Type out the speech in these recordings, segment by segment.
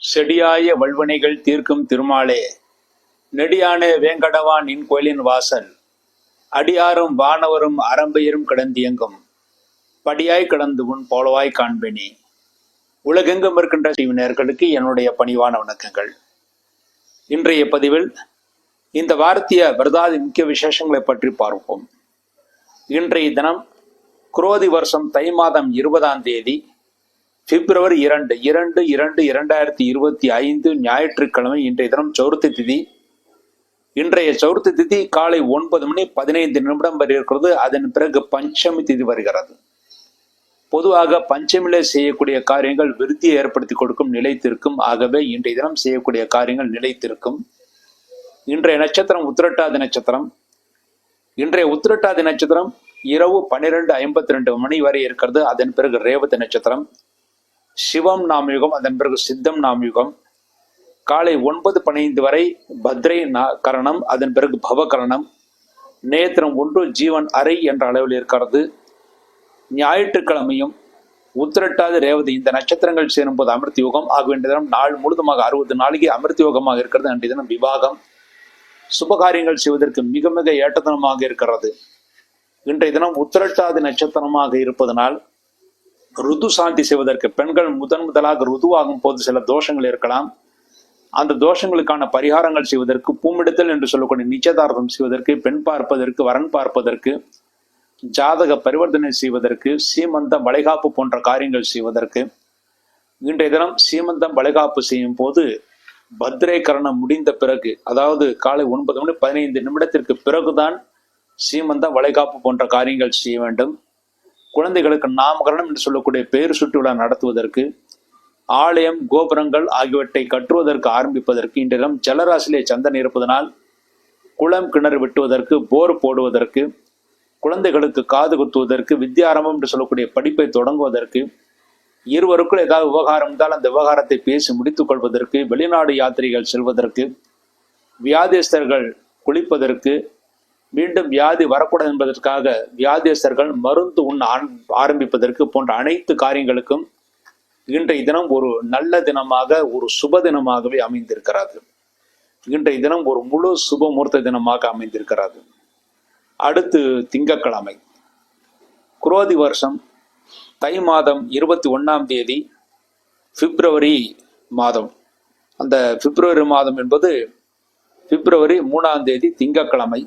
செடியாய வல்வினைகள் தீர்க்கும் திருமாலே, நெடியான வேங்கடவா நின் கோயிலின் வாசல், அடியாரும் வானவரும் அரம்பையரும் கிடந்தியங்கும் படியாய் கிடந்து உன் போலவாய் காண்பேனே. உலகெங்கும் இருக்கின்ற நேயர்களுக்கு என்னுடைய பணிவான வணக்கங்கள். இன்றைய பதிவில் இந்த வாரத்திய விரதாதி முக்கிய விசேஷங்களை பற்றி பார்ப்போம். இன்றைய தினம் குரோதி வருஷம் தை மாதம் 20ஆம் தேதி பிப்ரவரி 2/2/2025 ஞாயிற்றுக்கிழமை. இன்றைய தினம் சௌர்த்தி திதி. இன்றைய சௌர்த்தி திதி காலை 9:15 வரை இருக்கிறது. அதன் பிறகு பஞ்சமி திதி வருகிறது. பொதுவாக பஞ்சமிலே செய்யக்கூடிய காரியங்கள் விருத்தியை ஏற்படுத்தி கொடுக்கும், நிலைத்திருக்கும். ஆகவே இன்றைய தினம் செய்யக்கூடிய காரியங்கள் நிலைத்திருக்கும். இன்றைய நட்சத்திரம் உத்திரட்டாதி நட்சத்திரம். இன்றைய உத்திரட்டாதி நட்சத்திரம் இரவு 12:52 வரை இருக்கிறது. அதன் பிறகு ரேவதி நட்சத்திரம், சிவம் நாமயுகம், அதன் பிறகு சித்தம் நாமயுகம். காலை 9:15 வரை பத்ரை கரணம், அதன் பிறகு பவகரணம். நேத்திரம் 1 ஜீவன் அறை என்ற அளவில் இருக்கிறது. ஞாயிற்றுக்கிழமையும் உத்திரட்டாதி ரேவதி இந்த நட்சத்திரங்கள் சேரும்போது அமிர்த யோகம். ஆக வேண்டிய தினம் நாள் முழுதுமாக 60 நாளைக்கு அமிர்த யோகமாக இருக்கிறது. அன்றைய தினம் விவாகம் சுபகாரியங்கள் செய்வதற்கு மிக மிக ஏற்றதனமாக இருக்கிறது. இன்றைய தினம் உத்திரட்டாதி நட்சத்திரமாக இருப்பதனால் ருது சாந்தி செய்வதற்கு, பெண்கள் முதலாக ருதுவாகும் போது சில தோஷங்கள் இருக்கலாம். அந்த தோஷங்களுக்கான பரிகாரங்கள் செய்வதற்கு, பூமிடுதல் என்று சொல்லக்கூடிய நிச்சயதார்த்தம் செய்வதற்கு, பெண் பார்ப்பதற்கு, வரன் பார்ப்பதற்கு, ஜாதக பரிவர்த்தனை செய்வதற்கு, சீமந்தம் வளைகாப்பு போன்ற காரியங்கள் செய்வதற்கு, இன்றைய தினம் சீமந்தம் வளைகாப்பு செய்யும் போது பத்ரே கரணம் முடிந்த பிறகு, அதாவது காலை 9:15 பிறகுதான் சீமந்தம் வளைகாப்பு போன்ற காரியங்கள் செய்ய வேண்டும். குழந்தைகளுக்கு நாமகரணம் என்று சொல்லக்கூடிய பெயர் சுட்டு விழா நடத்துவதற்கு, ஆலயம் கோபுரங்கள் ஆகியவற்றை கட்டுவதற்கு ஆரம்பிப்பதற்கு, இன்றைய தினம் ஜலராசிலே சந்தன் இருப்பதனால் குளம் கிணறு வெட்டுவதற்கு, போர் போடுவதற்கு, குழந்தைகளுக்கு காது குத்துவதற்கு, வித்யாரம்பம் என்று சொல்லக்கூடிய படிப்பை தொடங்குவதற்கு, இருவருக்குள் ஏதாவது விவகாரம் இருந்தால் அந்த விவகாரத்தை பேசி முடித்துக் கொள்வதற்கு, வெளிநாடு யாத்திரைகள் செல்வதற்கு, வியாதிஸ்தர்கள் குளிப்பதற்கு, மீண்டும் வியாதி வரக்கூடாது என்பதற்காக வியாதிஸ்தர்கள் மருந்து உண்ண ஆரம்பிப்பதற்கு போன்ற அனைத்து காரியங்களுக்கும் இன்றைய தினம் ஒரு நல்ல தினமாக, ஒரு சுப தினமாகவே அமைந்திருக்கிறது. இன்றைய தினம் ஒரு முழு சுபமூர்த்த தினமாக அமைந்திருக்கிறது. அடுத்து திங்கட்கிழமை, குரோதி வருஷம் தை மாதம் 21ஆம் தேதி பிப்ரவரி மாதம். அந்த பிப்ரவரி மாதம் என்பது பிப்ரவரி 3ஆம் தேதி திங்கட்கிழமை.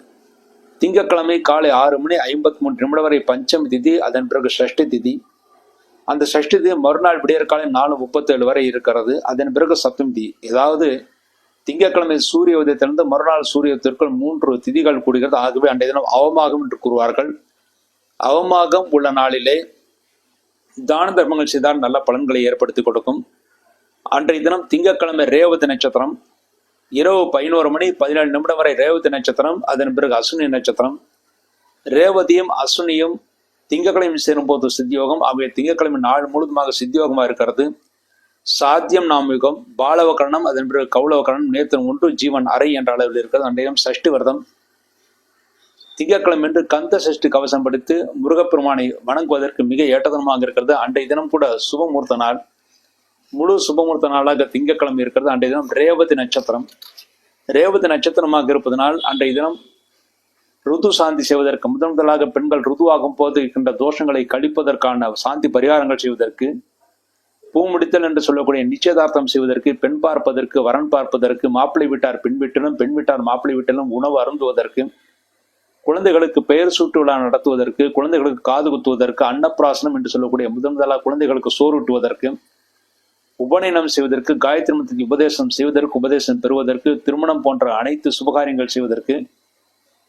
திங்கட்கிழமை காலை 6:53 வரை பஞ்சமி திதி, அதன் பிறகு சஷ்டி திதி. அந்த சஷ்டி திதி மறுநாள் விடியற் காலை 4:37 வரை இருக்கிறது. அதன் பிறகு சப்தமி திதி. ஏதாவது திங்கட்கிழமை சூரிய உதயத்திலிருந்து மறுநாள் சூரியத்திற்குள் 3 திதிகள் கூடுகிறது. ஆகவே அன்றைய தினம் அவமாகம் என்று கூறுவார்கள். அவமாகம் உள்ள நாளிலே தான தர்மங்கள் செய்தால் நல்ல பலன்களை ஏற்படுத்தி கொடுக்கும். அன்றைய தினம் திங்கட்கிழமை ரேவதி நட்சத்திரம். இரவு 11:17 வரை ரேவதி நட்சத்திரம், அதன் பிறகு அஸ்வினி நட்சத்திரம். ரேவதியும் அஸ்வினியும் திங்கட்கிழமை சேரும்போது சித்தியோகம். ஆகிய திங்கட்கிழமை நாள் முழுதுமாக சித்தியோகமாக இருக்கிறது. சாத்தியம் நாமயுகம், பாலவகரணம், அதன் பிறகு கௌளவகரணம். நேத்திரம் 1 ஜீவன் அறை என்ற அளவில் இருக்கிறது. அன்றைய சஷ்டி விரதம். திங்கட்கிழமை என்று கந்த சஷ்டி கவசம் படித்து முருகப்பெருமானை வணங்குவதற்கு மிக ஏற்றதனமாக இருக்கிறது. அன்றைய தினம் கூட சுபமூர்த்த நாள், முழு சுபமூர்த்த நாளாக திங்கட்கிழமை இருக்கிறது. அன்றைய தினம் ரேவதி நட்சத்திரம். ரேவதி நட்சத்திரமாக இருப்பதனால் அன்றைய தினம் ருது சாந்தி செய்வதற்கு, முதலாக பெண்கள் ருதுவாகும் போது இருக்கின்ற தோஷங்களை கழிப்பதற்கான சாந்தி பரிகாரங்கள் செய்வதற்கு, பூமுடித்தல் என்று சொல்லக்கூடிய நிச்சயதார்த்தம் செய்வதற்கு, பெண் பார்ப்பதற்கு, வரன் பார்ப்பதற்கு, மாப்பிள்ளை வீட்டார் பெண் வீட்டிலும், பெண் வீட்டார் மாப்பிள்ளை வீட்டிலும் உணவு அருந்துவதற்கு, குழந்தைகளுக்கு பெயர் சூட்டு விழா நடத்துவதற்கு, குழந்தைகளுக்கு காது குத்துவதற்கு, அன்னப்பிராசனம் என்று சொல்லக்கூடிய முதலாக குழந்தைகளுக்கு சோறுட்டுவதற்கு, உபநயனம் செய்வதற்கு, காயத்ரி மந்திரத்தை உபதேசம் செய்வதற்கு, உபதேசம் பெறுவதற்கு, திருமணம் போன்ற அனைத்து சுபகாரியங்கள் செய்வதற்கு,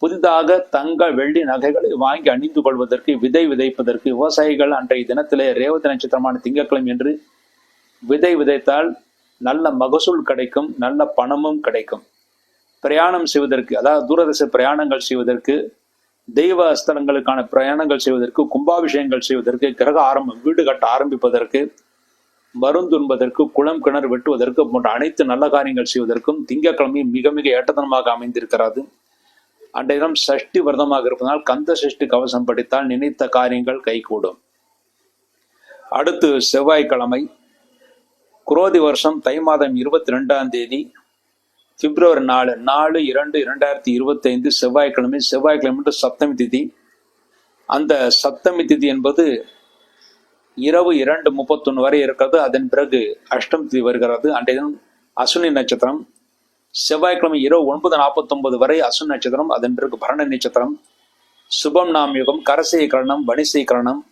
புதிதாக தங்க வெள்ளி நகைகளை வாங்கி அணிந்து கொள்வதற்கு, விதை விதைப்பதற்கு, விவசாயிகள் அன்றைய தினத்திலே ரேவதி நட்சத்திரமான திங்கட்கிழமை என்று விதை விதைத்தால் நல்ல மகசூல் கிடைக்கும், நல்ல பணமும் கிடைக்கும். பிரயாணம் செய்வதற்கு, அதாவது தூரதேச பிரயாணங்கள் செய்வதற்கு, தெய்வ ஸ்தலங்களுக்கான பிரயாணங்கள் செய்வதற்கு, கும்பாபிஷேகங்கள் செய்வதற்கு, கிரக ஆரம்பம் வீடு கட்ட ஆரம்பிப்பதற்கு, மருந்துண்பதற்கு, குளம் கிணறு வெட்டுவதற்கு போன்ற அனைத்து நல்ல காரியங்கள் செய்வதற்கும் திங்கட்கிழமை மிக மிக ஏற்றதனமாக அமைந்திருக்கிறது. அன்றைய தினம் சஷ்டி விரதமாக இருப்பதனால் கந்த சஷ்டி கவசம் படித்தால் நினைத்த காரியங்கள் கைகூடும். அடுத்து செவ்வாய்க்கிழமை, குரோதி வருஷம் தை மாதம் 22ஆம் தேதி பிப்ரவரி 4/2/2025 செவ்வாய்க்கிழமை. செவ்வாய்க்கிழமை சப்தமி திதி. அந்த சப்தமி திதி என்பது இரவு 2:31 வரை இருக்கிறது. அதன் பிறகு அஷ்டமி திதி வருகிறது. அன்றைய தினம் அஸ்வினி நட்சத்திரம். செவ்வாய்க்கிழமை இரவு 9:49 வரை அஸ்வினி நட்சத்திரம். அதன் பிறகு பரணி நட்சத்திரம். சுபம் நாம் யுகம். கரசை கரணம், வணிசை கரணம்.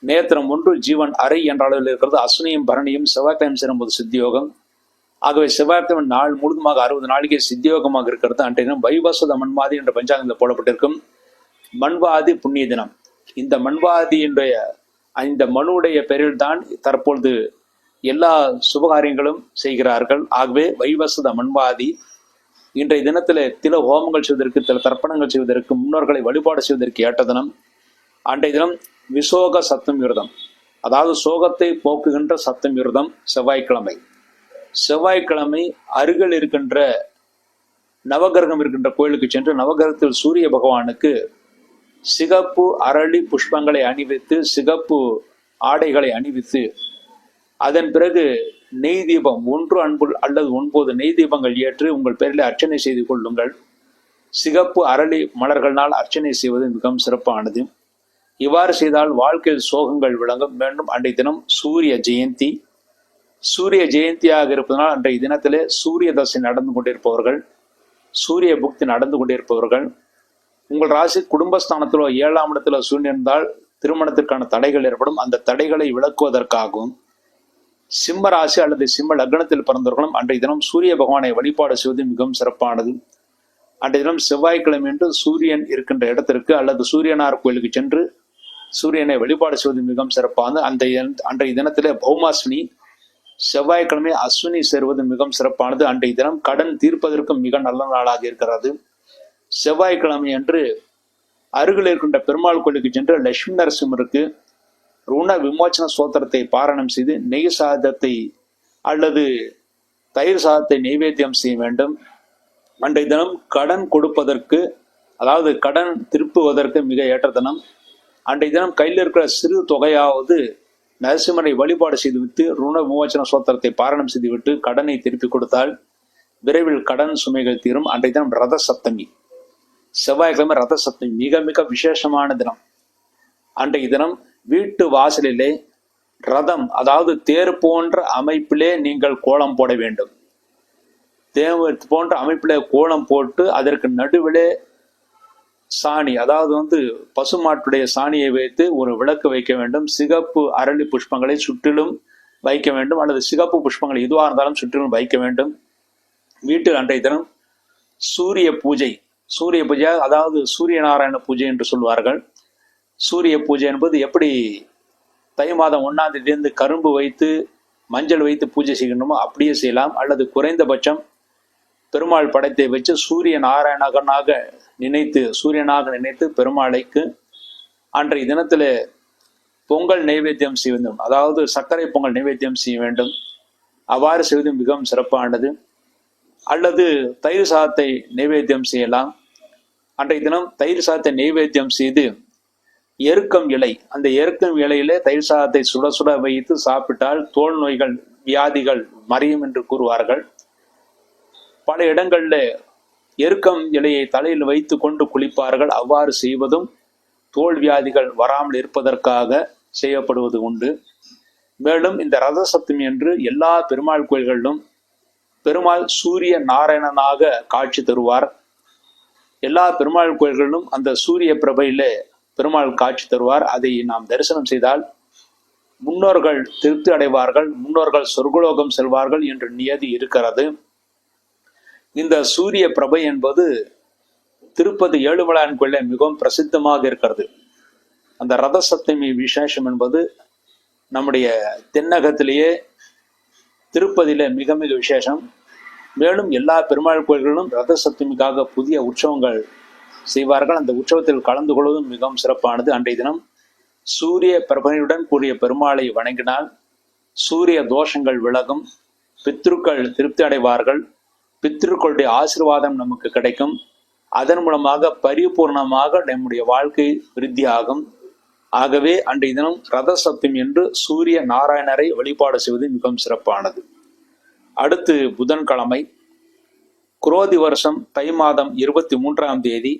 நேத்திரம் 1, ஜீவன் அரை என்ற அளவில் இருக்கிறது. அஸ்வினியும் பரணியும் செவ்வாய்க்கிழமை சேரும்போது சித்தியோகம். ஆகவே செவ்வாய்க்கிழமை நாள் முழுதுமாக 60 நாளிகை சித்தியோகமாக இருக்கிறது. அன்றைய தினம் வைவஸ்வத மண்வாதி என்ற பஞ்சாங்கத்தில் போடப்பட்டிருக்கும். மண்வாதி புண்ணிய தினம். இந்த மண்வாதியினுடைய இந்த மனுடைய பெயரில் தான் தற்பொழுது எல்லா சுபகாரியங்களும் செய்கிறார்கள். ஆகவே வைவஸ்வத மண்வாதி இன்றைய தினத்தில் தில ஹோமங்கள் செய்வதற்கு, தில தர்ப்பணங்கள் செய்வதற்கு, முன்னோர்களை வழிபாடு செய்வதற்கு ஏற்ற தினம். அன்றைய தினம் விசோக சப்தமி விரதம், அதாவது சோகத்தை போக்குகின்ற சப்தமி விரதம் செவ்வாய்க்கிழமை. செவ்வாய்க்கிழமை அருகில் இருக்கின்ற நவகிரகம் இருக்கின்ற கோயிலுக்கு சென்று நவகிரகத்தில் சூரிய பகவானுக்கு சிகப்பு அரளி புஷ்பங்களை அணிவித்து, சிகப்பு ஆடைகளை அணிவித்து, அதன் பிறகு நெய் தீபம் 1 அன்பு அல்லது 9 நெய் தீபங்கள் ஏற்று உங்கள் பேரில் அர்ச்சனை செய்து கொள்ளுங்கள். சிகப்பு அரளி மலர்களால் அர்ச்சனை செய்வது மிகவும் சிறப்பானது. இவ்வாறு செய்தால் வாழ்க்கையில் சோகங்கள் விளங்கும். மீண்டும் அன்றைய தினம் சூரிய ஜெயந்தி. சூரிய ஜெயந்தியாக இருப்பதனால் அன்றைய தினத்திலே சூரிய தசை நடந்து கொண்டிருப்பவர்கள், சூரிய புக்தி நடந்து கொண்டிருப்பவர்கள், உங்கள் ராசி குடும்பஸ்தானத்திலோ 7ஆம் இடத்திலோ சூரியன் இருந்தால் திருமணத்திற்கான தடைகள் ஏற்படும். அந்த தடைகளை விளக்குவதற்காகவும் சிம்ம ராசி அல்லது சிம்ம லக்னத்தில் பிறந்தவர்களும் அன்றைய தினம் சூரிய பகவானை வழிபாடு செய்வது மிகவும் சிறப்பானது. அன்றைய தினம் செவ்வாய்க்கிழமை என்று சூரியன் இருக்கின்ற இடத்திற்கு அல்லது சூரியனார் கோயிலுக்கு சென்று சூரியனை வழிபாடு செய்வது மிகவும் சிறப்பானது. அன்றைய தினத்திலே பௌமாஸ்வினி, செவ்வாய்க்கிழமை அஸ்வினி சேருவது மிகவும் சிறப்பானது. அன்றைய தினம் கடன் தீர்ப்பதற்கும் மிக நல்ல நாளாக இருக்கிறது. செவ்வாய்க்கிழமை அன்று அருகில் இருக்கின்ற பெருமாள் கோயிலுக்கு சென்று லட்சுமி நரசிம்மருக்கு ருண விமோச்சன சோத்திரத்தை பாராயணம் செய்து நெய் சாதத்தை அல்லது தயிர் சாதத்தை நைவேத்தியம் செய்ய வேண்டும். அன்றைய தினம் கடன் கொடுப்பதற்கு, அதாவது கடன் திருப்புவதற்கு மிக ஏற்ற தினம். அன்றைய தினம் கையில் இருக்கிற சிறு தொகையாவது நரசிம்மரை வழிபாடு செய்துவிட்டு ருண விமோச்சன சோத்திரத்தை பாராயணம் செய்துவிட்டு கடனை திருப்பி கொடுத்தால் விரைவில் கடன் சுமைகள் தீரும். அன்றைய தினம் ரத சப்தமி. செவ்வாய்க்கிழமை ரத சப்தமி மிக மிக விசேஷமான தினம். அன்றைய தினம் வீட்டு வாசலிலே ரதம், அதாவது தேர் போன்ற அமைப்பிலே நீங்கள் கோலம் போட வேண்டும். தேர் போன்ற அமைப்பிலே கோலம் போட்டு அதற்கு நடுவிலே சாணி, அதாவது பசுமாட்டுடைய சாணியை வைத்து ஒரு விளக்கு வைக்க வேண்டும். சிகப்பு அரளி புஷ்பங்களை சுற்றிலும் வைக்க வேண்டும், அல்லது சிகப்பு புஷ்பங்கள் எதுவாக இருந்தாலும் சுற்றிலும் வைக்க வேண்டும். வீட்டில் அன்றைய தினம் சூரிய பூஜை, சூரிய பூஜை அதாவது சூரிய நாராயண பூஜை என்று சொல்வார்கள். சூரிய பூஜை என்பது எப்படி தை மாதம் 1ஆம் தேதியிலிருந்து கரும்பு வைத்து மஞ்சள் வைத்து பூஜை செய்யணுமோ அப்படியே செய்யலாம். அல்லது குறைந்தபட்சம் பெருமாள் படத்தை வச்சு சூரியனாக நினைத்து பெருமாளைக்கு அன்றைய தினத்தில் பொங்கல் நைவேத்தியம் செய்ய வேண்டும், அதாவது சர்க்கரை பொங்கல் நைவேத்தியம் செய்ய வேண்டும். அவ்வாறு செய்வது மிகவும் சிறப்பானது. அல்லது தயிர் சாதத்தை நைவேத்தியம் செய்யலாம். அன்றைய தினம் தயிர் சாதத்தை நைவேத்தியம் செய்து எருக்கம் இலை, அந்த எருக்கம் இலையிலே தயிர் சாதத்தை சுட சுட வைத்து சாப்பிட்டால் தோல் நோய்கள் வியாதிகள் மறையும் என்று கூறுவார்கள். பல இடங்களில் எருக்கம் இலையை தலையில் வைத்து கொண்டு குளிப்பார்கள். அவ்வாறு செய்வதும் தோல் வியாதிகள் வராமல் இருப்பதற்காக செய்யப்படுவது உண்டு. மேலும் இந்த ரத சப்தமி என்று எல்லா பெருமாள் கோயில்களிலும் பெருமாள் சூரிய நாராயணனாக காட்சி தருவார். எல்லா பெருமாள் கோயில்களிலும் அந்த சூரிய பிரபையிலே பெருமாள் காட்சி தருவார். அதை நாம் தரிசனம் செய்தால் முன்னோர்கள் திருப்தி அடைவார்கள், முன்னோர்கள் சொர்க்கலோகம் செல்வார்கள் என்று நியதி இருக்கிறது. இந்த சூரிய பிரபை என்பது திருப்பதி ஏழுமலையான் கோயிலில் மிகவும் பிரசித்தமாக இருக்கிறது. அந்த ரத சப்தமி விசேஷம் என்பது நம்முடைய தென்னகத்திலேயே திருப்பதியில மிக மிக விசேஷம். மேலும் எல்லா பெருமாள் கோயில்களிலும் ரத சப்தமிக்காக புதிய உற்சவங்கள் செய்வார்கள். அந்த உற்சவத்தில் கலந்து கொள்வதும் மிகவும் சிறப்பானது. அன்றைய தினம் சூரிய பிரபனையுடன் கூடிய பெருமாளை வணங்கினால் சூரிய தோஷங்கள் விலகும், பித்ருக்கள் திருப்தி அடைவார்கள், பித்ருக்களுடைய ஆசீர்வாதம் நமக்கு கிடைக்கும். அதன் மூலமாக பரிபூர்ணமாக நம்முடைய வாழ்க்கை விருத்தியாகும். ஆகவே அன்றைய தினம் ரத சப்தமி என்று சூரிய நாராயணரை வழிபாடு செய்வது மிகவும் சிறப்பானது. அடுத்து புதன்கிழமை, குரோதி வருஷம் தை மாதம் 23ஆம் தேதி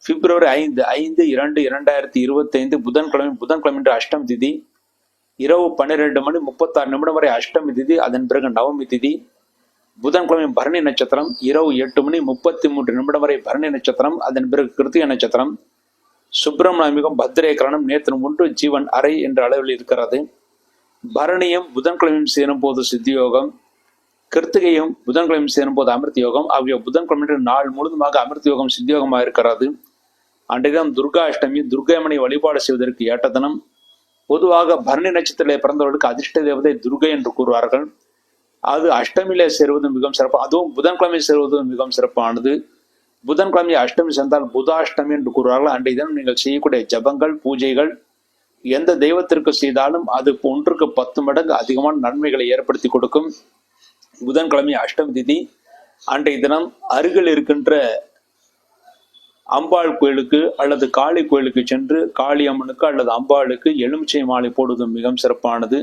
பிப்ரவரி 5/2/2025 புதன்கிழமை. புதன்கிழமை என்று அஷ்டமி திதி. இரவு 12:36 வரை அஷ்டமி திதி. அதன் பிறகு நவமி திதி. புதன்கிழமை பரணி நட்சத்திரம். இரவு 8:33 வரை பரணி நட்சத்திரம். அதன் பிறகு கிருத்திகை நட்சத்திரம். சுப்பிரமணியம் பத்திரேகரணம் நேத்திரம் 1 ஜீவன் அறை என்ற அளவில் இருக்கிறது. பரணியும் புதன்கிழமையும் சேரும் போது சித்தியோகம், கிருத்திகையும் புதன்கிழமை சேரும் போது அமிர்த யோகம். ஆகிய புதன்கிழமை நாள் முழுதுமாக அமிர்த யோகம் சித்தியோகமாக இருக்கிறது. அன்றைய தினம் துர்கா அஷ்டமி. துர்கையம்மனை வழிபாடு செய்வதற்கு ஏற்ற தினம். பொதுவாக பரணி நட்சத்திரத்திலே பிறந்தவர்களுக்கு அதிர்ஷ்ட தேவதை துர்கை என்று கூறுவார்கள். அது அஷ்டமியிலே சேருவது மிகவும் சிறப்பு. அதுவும் புதன்கிழமை சேருவது மிகவும் சிறப்பானது. புதன்கிழமை அஷ்டமி சேர்ந்தால் புதாஷ்டமி என்று கூறுவார்கள். அன்றைய தினம் நீங்கள் செய்யக்கூடிய ஜபங்கள், பூஜைகள் எந்த தெய்வத்திற்கு செய்தாலும் அது 1க்கு 10 மடங்கு அதிகமான நன்மைகளை ஏற்படுத்தி கொடுக்கும். புதன்கிழமை அஷ்டமி திதி. அன்றைய தினம் அருகில் இருக்கின்ற அம்பாள் கோயிலுக்கு அல்லது காளி கோயிலுக்கு சென்று காளி அம்மனுக்கு அல்லது அம்பாளுக்கு எலுமிச்சை மாலை போடுவது மிகவும் சிறப்பானது.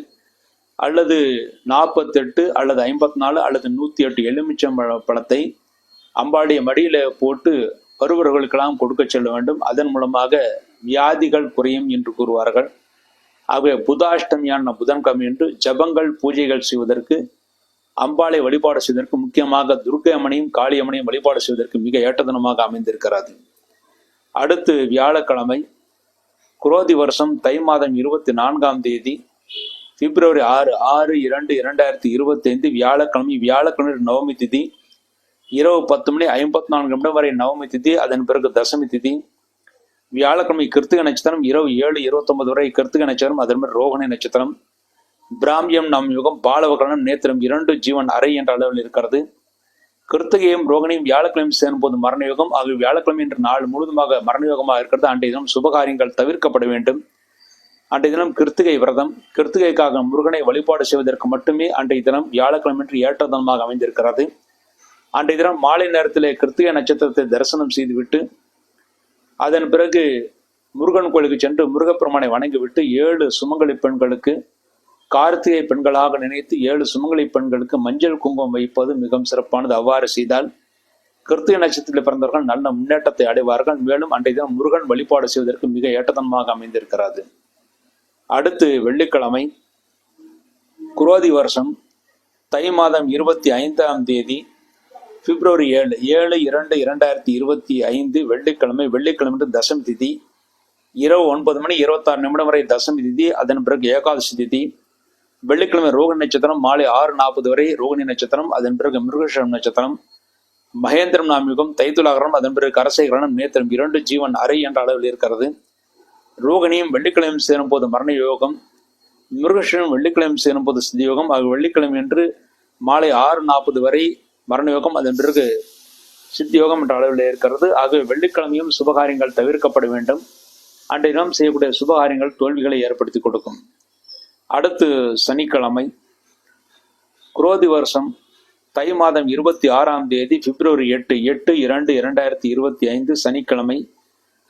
அல்லது 48 அல்லது 54 அல்லது 108 எலுமிச்சை பழத்தை அம்பாளுடைய மடியில போட்டு வருபவர்களுக்கெல்லாம் கொடுக்க செல்ல வேண்டும். அதன் மூலமாக வியாதிகள் குறையும் என்று கூறுவார்கள். ஆகவே புதாஷ்டமியான புதன்கிழமை என்று ஜபங்கள், பூஜைகள் செய்வதற்கு, அம்பாளை வழிபாடு செய்வதற்கு, முக்கியமாக துர்க்கை அம்மனையும் காளி அம்மனையும் வழிபாடு செய்வதற்கு மிக ஏற்ற தினமாக அமைந்திருக்கிறது. அடுத்து வியாழக்கிழமை, குரோதி வருஷம் தை மாதம் 24ஆம் தேதி பிப்ரவரி 6/2/2025 வியாழக்கிழமை. வியாழக்கிழமை நவமி திதி. இரவு 10:54 வரை நவமி திதி. அதன் பிறகு தசமி திதி. வியாழக்கிழமை கிருத்திகை நட்சத்திரம். இரவு 7:29 வரை கிருத்திகை நட்சத்திரம். அதன் பிறகு ரோகிணி நட்சத்திரம். பிராமியம் நம் யுகம். பாலவகரணம் நேத்திரம் 2 ஜீவன் அறை என்ற அளவில் இருக்கிறது. கிருத்திகையும் ரோகிணியும் வியாழக்கிழமை சேரும் போது மரண யோகம். ஆகிய வியாழக்கிழமை என்ற நாள் முழுதுமாக மரண யோகமாக இருக்கிறது. அன்றைய தினம் சுபகாரியங்கள் தவிர்க்கப்பட வேண்டும். அன்றைய தினம் கிருத்திகை விரதம். கிருத்திகைக்காக முருகனை வழிபாடு செய்வதற்கு மட்டுமே அன்றைய தினம் வியாழக்கிழமை என்று ஏற்ற தினமாக அமைந்திருக்கிறது. அன்றைய தினம் மாலை நேரத்திலே கிருத்திகை நட்சத்திரத்தை தரிசனம் செய்துவிட்டு அதன் பிறகு முருகன் கோயிலுக்கு சென்று முருகப்பெருமானை வணங்கிவிட்டு 7 சுமங்கலி பெண்களுக்கு, கார்த்திகை பெண்களாக நினைத்து 7 சுமங்கலி பெண்களுக்கு மஞ்சள் குங்குமம் வைப்பது மிகவும் சிறப்பானது. அவ்வாறு செய்தால் கிருத்திகை நட்சத்திரத்தில் பிறந்தவர்கள் நல்ல முன்னேற்றத்தை அடைவார்கள். மேலும் அன்றைய தினம் முருகன் வழிபாடு செய்வதற்கு மிக ஏற்றதனமாக அமைந்திருக்கிறது. அடுத்து வெள்ளிக்கிழமை, குரோதி வருஷம் தை மாதம் 25ஆம் தேதி பிப்ரவரி 7/2/2025 வெள்ளிக்கிழமை. வெள்ளிக்கிழமை தசமி திதி. இரவு 9:26 வரை தசமி திதி. அதன் பிறகு ஏகாதசி திதி. வெள்ளிக்கிழமை ரோகிணி நட்சத்திரம். மாலை 6:40 வரை ரோகிணி நட்சத்திரம். அதன் பிறகு மிருகஷம் நட்சத்திரம். மகேந்திரம் நாமியுகம். தைத்துலாகரம். அதன் பிறகு கரசேகரணம் நேத்திரம் 2 ஜீவன் அறை என்ற அளவில் இருக்கிறது. ரோகிணியும் வெள்ளிக்கிழமையும் சேரும் போது மரண யோகம். மிருகஷனும் வெள்ளிக்கிழமை சேரும் போது சித்தி யோகம். ஆக வெள்ளிக்கிழமை என்று மாலை 6:40 வரை மரண யோகம். அதன் பிறகு சித்தி யோகம் என்ற அளவில் இருக்கிறது. ஆகவே வெள்ளிக்கிழமையும் சுபகாரியங்கள் தவிர்க்கப்பட வேண்டும். அன்றைய தினம் செய்யக்கூடிய சுபகாரியங்கள் தோல்விகளை ஏற்படுத்தி கொடுக்கும். அடுத்து சனிக்கிழமை, குரோதி வருஷம் தை மாதம் 26ஆம் தேதி பிப்ரவரி 8/2/2025 சனிக்கிழமை.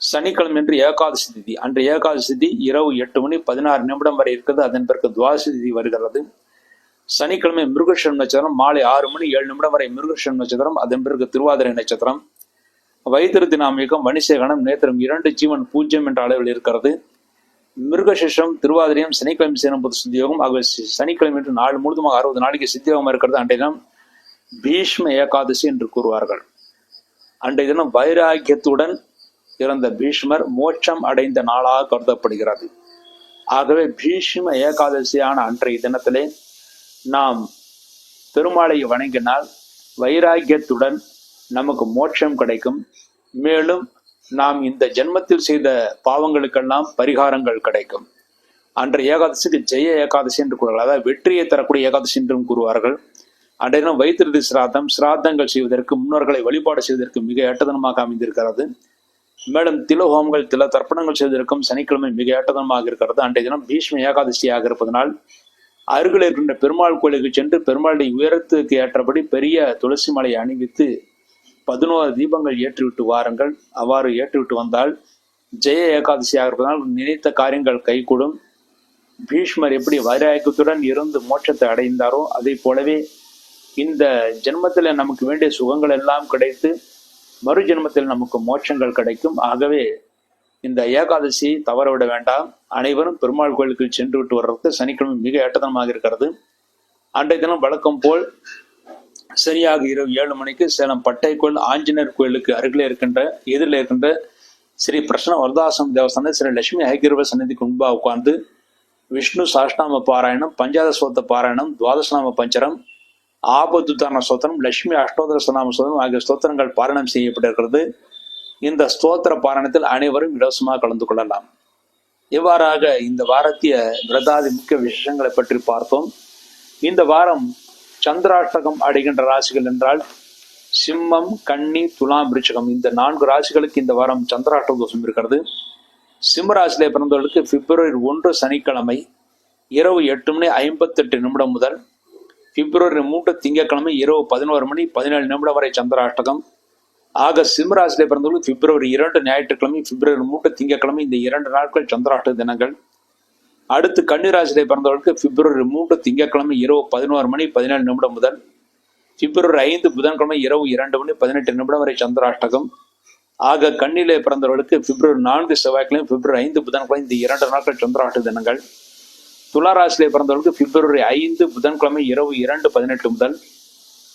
சனிக்கிழமை என்று ஏகாதசி திதி. அன்று ஏகாதசி திதி இரவு 8:16 வரை இருக்கிறது. அதன் பிறகு துவாசி திதி வருகிறது. சனிக்கிழமை மிருகஷம் நட்சத்திரம். மாலை 6:07 வரை மிருகஷம் நட்சத்திரம். அதன் பிறகு திருவாதிரை நட்சத்திரம். வைத்திருதி நாமிகம். வணிசேகனம் நேத்திரம் 2 ஜீவன் 0 என்ற அளவில் இருக்கிறது. மிருகசிஷம் திருவாதிரையும் சனிக்கிழமை சேரும் போது சித்தியோகம். ஆகவே சனிக்கிழமை என்று நாள் முழுதுமாக 60 நாளைக்கு சித்தியோகமாக இருக்கிறது. அன்றைய தினம் பீஷ்ம ஏகாதசி என்று கூறுவார்கள். அன்றைய தினம் வைராக்கியத்துடன் இறந்த பீஷ்மர் மோட்சம் அடைந்த நாளாக கருதப்படுகிறது. ஆகவே பீஷ்ம ஏகாதசியான அன்றைய தினத்திலே நாம் பெருமாளை வணங்கினால் வைராக்கியத்துடன் நமக்கு மோட்சம் கிடைக்கும். மேலும் நாம் இந்த ஜென்மத்தில் செய்த பாவங்களுக்கெல்லாம் பரிகாரங்கள் கிடைக்கும். அன்றைய ஏகாதசிக்கு ஜெய ஏகாதசி என்று கூறுவார்கள். அதாவது வெற்றியை தரக்கூடிய ஏகாதசி என்றும் கூறுவார்கள். அன்றைய தினம் வைத்திருதி சிராதம், சிராதங்கள் செய்வதற்கு, முன்னோர்களை வழிபாடு செய்வதற்கு மிக ஏற்றதனமாக அமைந்திருக்கிறது. மேலும் திலஹோமங்கள், தில தர்ப்பணங்கள் செய்வதற்கும் சனிக்கிழமை மிக ஏற்றதனமாக இருக்கிறது. அன்றைய தினம் பீஷ்ம ஏகாதசியாக இருப்பதனால் அருகில் இருக்கின்ற பெருமாள் கோயிலுக்கு சென்று பெருமாளுடைய உயரத்துக்கு ஏற்றபடி பெரிய துளசி மலையை அணிவித்து 11 தீபங்கள் ஏற்றிவிட்டு வாருங்கள். அவ்வாறு ஏற்றிவிட்டு வந்தால் ஜெய ஏகாதசியாக இருப்பதனால் நினைத்த காரியங்கள் கைகூடும். பீஷ்மர் எப்படி வைராக்கியத்துடன் இருந்து மோட்சத்தை அடைந்தாரோ அதை போலவே இந்த ஜென்மத்தில் நமக்கு வேண்டிய சுகங்கள் எல்லாம் கிடைத்து மறு ஜென்மத்தில் நமக்கு மோட்சங்கள் கிடைக்கும். ஆகவே இந்த ஏகாதசி தவற விட வேண்டாம். அனைவரும் பெருமாள் கோயிலுக்கு சென்று விட்டு வர்றதுக்கு சனிக்கிழமை மிக ஏற்றதனமாக இருக்கிறது. அன்றைய தினம் வழக்கம் போல் சரியாக இரவு 7 மணிக்கு சேலம் பட்டை கோயில் ஆஞ்சநேயர் கோயிலுக்கு அருகிலே எதிரில் இருக்கின்ற ஸ்ரீ பிரசன்ன வரதாசம் தேவஸ்தான ஸ்ரீ லட்சுமி ஹயகிரவ சன்னிதிக்கு முன்பாக உட்கார்ந்து விஷ்ணு சாஷ்டாம பாராயணம், பஞ்சாத சோத்த பாராயணம், துவாதசநாம பஞ்சரம், ஆபத்துத்தான ஸ்தோத்திரம், லட்சுமி அஷ்டோதர சநாம ஸ்தோத்திரம் ஆகிய ஸ்தோத்திரங்கள் பாராயணம் செய்யப்பட்டிருக்கிறது. இந்த ஸ்தோத்திர பாராயணத்தில் அனைவரும் இலவசமாக கலந்து கொள்ளலாம். இவ்வாறாக இந்த வாரத்திய விரதாதி முக்கிய விசேஷங்களை பற்றி பார்த்தோம். இந்த வாரம் சந்திராஷ்டகம் அடைகின்ற ராசிகள் என்றால் சிம்மம், கன்னி, துலாம், விருச்சிகம் இந்த 4 ராசிகளுக்கு இந்த வாரம் சந்திராஷ்டக தோஷம் இருக்கிறது. சிம்ம ராசியிலே பிறந்தவர்களுக்கு பிப்ரவரி 1 சனிக்கிழமை இரவு 8:58 முதல் பிப்ரவரி 3 திங்கட்கிழமை இரவு 11:17 வரை சந்திராஷ்டகம். ஆக சிம்ம ராசியிலே பிறந்தவர்களுக்கு பிப்ரவரி 2 ஞாயிற்றுக்கிழமை, பிப்ரவரி 3 திங்கட்கிழமை இந்த 2 நாட்கள் சந்திராஷ்டக தினங்கள். அடுத்து கன்னிராசியிலே பிறந்தவர்களுக்கு பிப்ரவரி 3 திங்கட்கிழமை இரவு 11:17 முதல் பிப்ரவரி 5 புதன்கிழமை இரவு 2:18 வரை சந்திராஷ்டகம். ஆக கன்னியிலே பிறந்தவர்களுக்கு பிப்ரவரி 4 செவ்வாய்க்கிழமை, பிப்ரவரி 5 புதன்கிழமை இந்த 2 நாட்கள் சந்திராஷ்டக தினங்கள். துளாராசியிலே பிறந்தவர்களுக்கு பிப்ரவரி 5 புதன்கிழமை இரவு 2:18 முதல்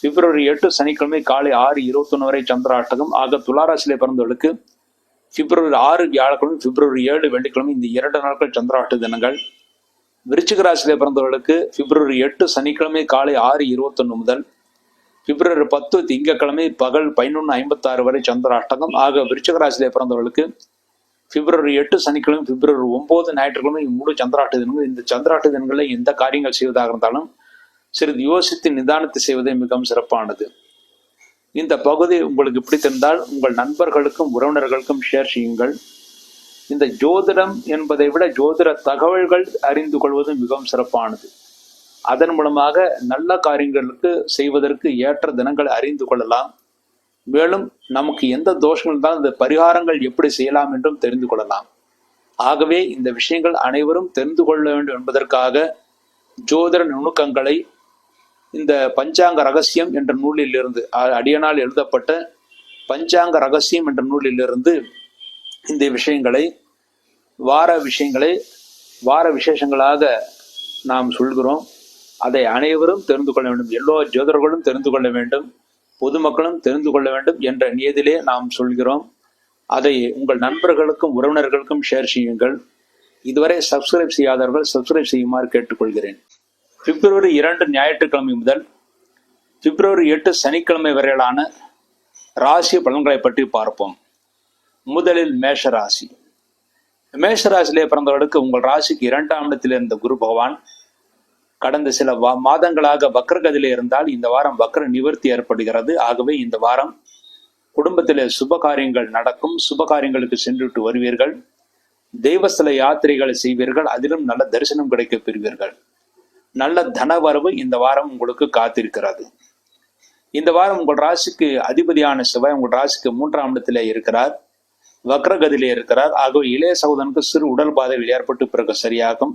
பிப்ரவரி 8 சனிக்கிழமை காலை 6:21 வரை சந்திராஷ்டகம். ஆக துளாராசியிலே பிறந்தவர்களுக்கு பிப்ரவரி 6 வியாழக்கிழமை, பிப்ரவரி 7 வெள்ளிக்கிழமை இந்த 2 நாட்கள் சந்திராஷ்டக தினங்கள். விருச்சிக ராசியிலே பிறந்தவர்களுக்கு பிப்ரவரி 8 சனிக்கிழமை காலை 6:21 முதல் பிப்ரவரி 10 திங்கட்கிழமை பகல் 11:56 வரை சந்திராஷ்டகம். ஆக விருச்சிக ராசியிலே பிறந்தவர்களுக்கு பிப்ரவரி 8 சனிக்கிழமை, பிப்ரவரி 9 ஞாயிற்றுக்கிழமை 3 சந்திராஷ்டக தினங்கள். இந்த சந்திராஷ்டக தினங்களில் எந்த காரியங்கள் செய்வதாக இருந்தாலும் சிறிது யோசித்து நிதானத்தை செய்வதே மிகவும் சிறப்பானது. இந்த பகுதி உங்களுக்கு பிடித்திருந்தால் உங்கள் நண்பர்களுக்கும் உறவினர்களுக்கும் ஷேர் செய்யுங்கள். இந்த ஜோதிடம் என்பதை விட ஜோதிட தகவல்கள் அறிந்து கொள்வது மிகவும் சிறப்பானது. அதன் மூலமாக நல்ல காரியங்களுக்கு செய்வதற்கு ஏற்ற தினங்களை அறிந்து கொள்ளலாம். மேலும் நமக்கு எந்த தோஷங்கள் இருந்தாலும் இந்த பரிகாரங்கள் எப்படி செய்யலாம் என்றும் தெரிந்து கொள்ளலாம். ஆகவே இந்த விஷயங்கள் அனைவரும் தெரிந்து கொள்ள வேண்டும் என்பதற்காக ஜோதிட நுணுக்கங்களை இந்த பஞ்சாங்க ரகசியம் என்ற நூலிலிருந்து, அடியனால் எழுதப்பட்ட பஞ்சாங்க ரகசியம் என்ற நூலிலிருந்து இந்த விஷயங்களை வார விசேஷங்களாக நாம் சொல்கிறோம். அதை அனைவரும் தெரிந்து கொள்ள வேண்டும், எல்லா ஜோதிடர்களும் தெரிந்து கொள்ள வேண்டும், பொதுமக்களும் தெரிந்து கொள்ள வேண்டும் என்ற நியதிலே நாம் சொல்கிறோம். அதை உங்கள் நண்பர்களுக்கும் உறவினர்களுக்கும் ஷேர் செய்யுங்கள். இதுவரை சப்ஸ்கிரைப் செய்யாதவர்கள் சப்ஸ்கிரைப் செய்யுமாறு கேட்டுக்கொள்கிறேன். பிப்ரவரி 2 ஞாயிற்றுக்கிழமை முதல் பிப்ரவரி 8 சனிக்கிழமை வரையிலான ராசி பலன்களை பற்றி பார்ப்போம். முதலில் மேஷராசி. மேஷராசியிலே பிறந்தவர்களுக்கு உங்கள் ராசிக்கு 2ஆம் இடத்தில் இருந்த குரு பகவான் கடந்த சில மாதங்களாக வக்ரகதியிலே இருந்தால் இந்த வாரம் வக்ர நிவர்த்தி ஏற்படுகிறது. ஆகவே இந்த வாரம் குடும்பத்திலே சுப காரியங்கள் நடக்கும். சுப காரியங்களுக்கு சென்றுவிட்டு வருவீர்கள். தெய்வஸ்தல யாத்திரைகளை செய்வீர்கள். அதிலும் நல்ல தரிசனம் கிடைக்க பெறுவீர்கள். நல்ல தனவரவு இந்த வாரம் உங்களுக்கு காத்திருக்கிறது. இந்த வாரம் உங்கள் ராசிக்கு அதிபதியான செவ்வாய் உங்கள் ராசிக்கு 3ஆம் இடத்திலே இருக்கிறார், வக்ரகதியிலே இருக்கிறார். ஆகவே இளைய சகோதரனுக்கு சிறு உடல் பாதைகள் ஏற்பட்டு பிறகு சரியாகும்.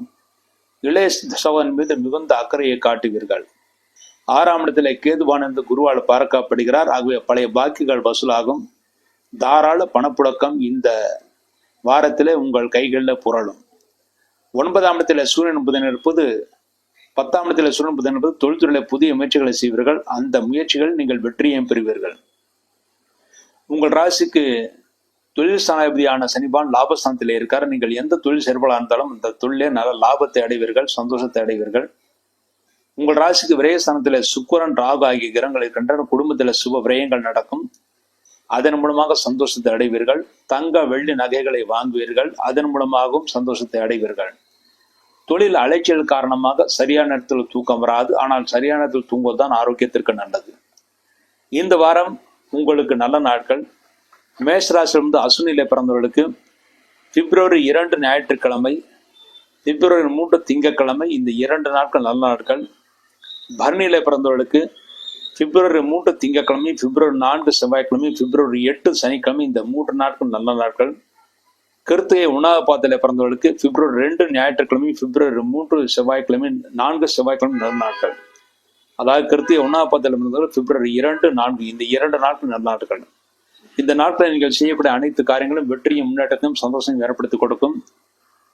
இளைய சகோதரன் மீது மிகுந்த அக்கறையை காட்டுவீர்கள். 6ஆம் இடத்திலே கேதுவானந்து குருவால் பார்க்கப்படுகிறார். ஆகவே பழைய பாக்கிகள் வசூலாகும். தாராள பணப்புழக்கம் இந்த வாரத்திலே உங்கள் கைகளில் புரளும். 9ஆம் இடத்திலே சூரியன் புதன் இருப்பது 10ஆம் இடத்தில் சூரியன் புதன் என்பது தொழில்துறையில புதிய முயற்சிகளை செய்வீர்கள். அந்த முயற்சிகள் நீங்கள் வெற்றியையும் பெறுவீர்கள். உங்கள் ராசிக்கு தொழில் ஸ்தானாதிபதியான சனிபான் லாபஸ்தானத்திலே இருக்கார். நீங்கள் எந்த தொழில் செயல்பாடாக இருந்தாலும் அந்த தொழிலே நல்ல லாபத்தை அடைவீர்கள், சந்தோஷத்தை அடைவீர்கள். உங்கள் ராசிக்கு விரயஸ்தானத்திலே சுக்கிரன், ராகு ஆகிய கிரகங்கள் இருக்கின்றன. குடும்பத்தில் சுப விரயங்கள் நடக்கும். அதன் மூலமாக சந்தோஷத்தை அடைவீர்கள். தங்க வெள்ளி நகைகளை வாங்குவீர்கள். அதன் மூலமாகவும் சந்தோஷத்தை அடைவீர்கள். தொழில் அலைச்சல் காரணமாக சரியான நேரத்தில் தூக்கம் வராது. ஆனால் சரியான நேரத்தில் தூங்குவதுதான் ஆரோக்கியத்திற்கு நல்லது. இந்த வாரம் உங்களுக்கு நல்ல நாட்கள். மேஷராசிலிருந்து அசுனியிலே பிறந்தவர்களுக்கு பிப்ரவரி 2 ஞாயிற்றுக்கிழமை, பிப்ரவரி 3 திங்கட்கிழமை இந்த 2 நாட்கள் நல்ல நாட்கள். பரணியிலே பிறந்தவர்களுக்கு பிப்ரவரி 3 திங்கட்கிழமை, பிப்ரவரி 4 செவ்வாய்க்கிழமை, பிப்ரவரி 8 சனிக்கிழமை இந்த 3 நாட்கள் நல்ல நாட்கள். கிருத்திகை உணாபாத்திலே பிறந்தவர்களுக்கு பிப்ரவரி 2 ஞாயிற்றுக்கிழமை, பிப்ரவரி 3 செவ்வாய்க்கிழமை, 4 செவ்வாய்க்கிழமை நல்ல நாட்கள். அதாவது கிருத்திகை 1ஆம் பாதத்தில் பிப்ரவரி 2, 4 இந்த 2 நாட்கள் நல்ல நாட்கள். இந்த நாட்களில் நீங்கள் செய்யக்கூடிய அனைத்து காரியங்களும் வெற்றியும் முன்னேற்றத்தையும் சந்தோஷம் ஏற்படுத்தி கொடுக்கும்.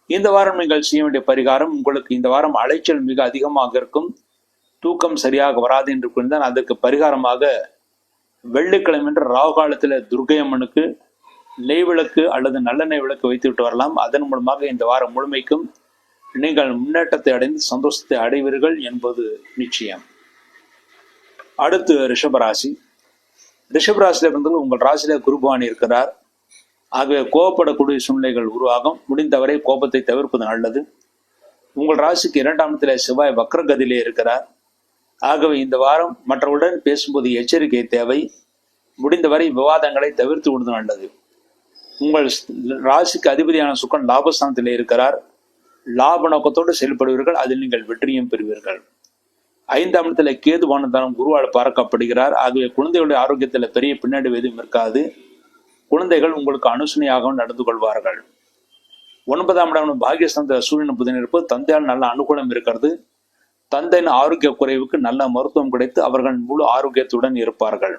இந்த வாரம் நீங்கள் செய்ய வேண்டிய பரிகாரம், உங்களுக்கு இந்த வாரம் அலைச்சல் மிக அதிகமாக இருக்கும், தூக்கம் சரியாக வராது என்று கூறினால் அதற்கு பரிகாரமாக வெள்ளிக்கிழமை என்று ராகு காலத்தில் துர்க்கை அம்மனுக்கு நெய் விளக்கு அல்லது நல்லெண்ணெய் விளக்கு வைத்து விட்டு வரலாம். அதன் மூலமாக இந்த வாரம் முழுமைக்கும் நீங்கள் முன்னேற்றத்தை அடைந்து சந்தோஷத்தை அடைவீர்கள் என்பது நிச்சயம். அடுத்து ரிஷபராசி. ரிஷபராசியில இருந்து உங்கள் ராசியில குரு பகவான் இருக்கிறார். ஆகவே கோபப்படக்கூடிய சூழ்நிலைகள் உருவாகும். முடிந்தவரை கோபத்தை தவிர்ப்பது நல்லது. உங்கள் ராசிக்கு 2ஆம் இடத்திலே செவ்வாய் வக்ரகதியிலே இருக்கிறார். ஆகவே இந்த வாரம் மற்றவர்களுடன் பேசும்போது எச்சரிக்கை தேவை. முடிந்தவரை விவாதங்களை தவிர்த்து விடுவது நல்லது. உங்கள் ராசிக்கு அதிபதியான சுக்கிரன் லாபஸ்தானத்திலே இருக்கிறார். லாப நோக்கத்தோடு செயல்படுவீர்கள், அதில் நீங்கள் வெற்றியும் பெறுவீர்கள். 5ஆம் இடத்துல கேதுவானதானம் குருவால் பார்க்கப்படுகிறார். ஆகவே குழந்தைகளுடைய ஆரோக்கியத்தில் பெரிய பின்னடைவு எதுவும் இருக்காது. குழந்தைகள் உங்களுக்கு அனுசனையாகவும் நடந்து கொள்வார்கள். 9ஆம் இடம் பாகியஸ்தானத்தில் சூரியன் புதன் இருப்பது தந்தையால் நல்ல அனுகூலம் இருக்கிறது. தந்தையின் ஆரோக்கிய குறைவுக்கு நல்ல மருத்துவம் கிடைத்து அவர்கள் முழு ஆரோக்கியத்துடன் இருப்பார்கள்.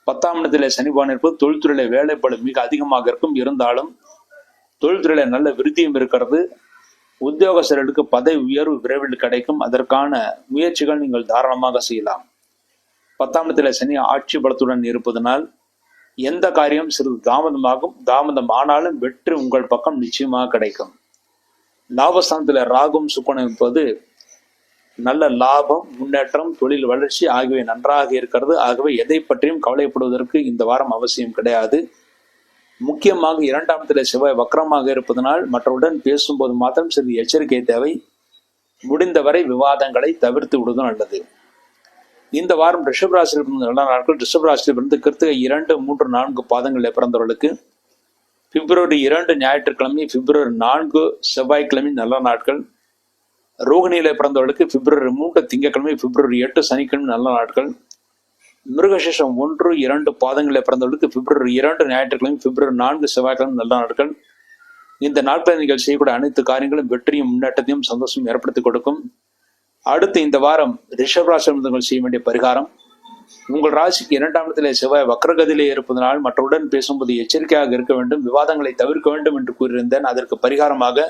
10ஆம் இடத்திலே சனிபான் இருப்பது தொழில்துறையில வேலைப்பளு மிக அதிகமாக இருக்கும். இருந்தாலும் தொழில்துறையில நல்ல விருத்தியும் இருக்கிறது. உத்தியோகஸ்தர்களுக்கு பதவி உயர்வு விரைவில் கிடைக்கும். அதற்கான முயற்சிகள் நீங்கள் தாராளமாக செய்யலாம். 10ஆம் இடத்திலே சனி ஆட்சி பலத்துடன் இருப்பதனால் எந்த காரியம் சிறிது தாமதமாகும். தாமதம் ஆனாலும் வெற்றி உங்கள் பக்கம் நிச்சயமாக கிடைக்கும். லாபஸ்தானத்தில் ராகும் சுக்கிரனும் இருப்பது நல்ல லாபம், முன்னேற்றம், தொழில் வளர்ச்சி ஆகியவை நன்றாக இருக்கிறது. ஆகவே எதை பற்றியும் கவலைப்படுவதற்கு இந்த வாரம் அவசியம் கிடையாது. முக்கியமாக 2ஆம் இடத்திலே செவ்வாய் வக்ரமாக இருப்பதனால் மற்றவுடன் பேசும்போது மாத்திரம் சிறிது எச்சரிக்கை தேவை. முடிந்தவரை விவாதங்களை தவிர்த்து விடுவது நல்லது. இந்த வாரம் ரிஷபராசியிலிருந்து நல்ல நாட்கள். ரிஷபராசியிலிருந்து கிருத்திகை 2, 3, 4 பாதங்களில் பிறந்தவர்களுக்கு பிப்ரவரி 2 ஞாயிற்றுக்கிழமை, பிப்ரவரி 4 செவ்வாய்க்கிழமை நல்ல நாட்கள். ரோகிணியில பிறந்தவர்களுக்கு பிப்ரவரி 3 திங்கட்கிழமை, பிப்ரவரி 8 சனிக்கிழமை நல்ல நாட்கள். மிருகசேஷம் 1, 2 பாதங்களில் பிறந்தவர்களுக்கு பிப்ரவரி 2 ஞாயிற்றுக்கிழமை, பிப்ரவரி 4 செவ்வாய்க்கிழமை நல்ல நாட்கள். இந்த நாட்களில் நீங்கள் செய்யக்கூடிய அனைத்து காரியங்களும் வெற்றியும் முன்னேற்றத்தையும் சந்தோஷம் ஏற்படுத்தி கொடுக்கும். அடுத்து இந்த வாரம் ரிஷபராசிகள் செய்ய வேண்டிய பரிகாரம், உங்கள் ராசிக்கு 2ஆம் இடத்திலே செவ்வாய் வக்ரகதியிலே இருப்பதனால் மற்றவுடன் பேசும்போது எச்சரிக்கையாக இருக்க வேண்டும், விவாதங்களை தவிர்க்க வேண்டும் என்று கூறியிருந்தேன். அதற்கு பரிகாரமாக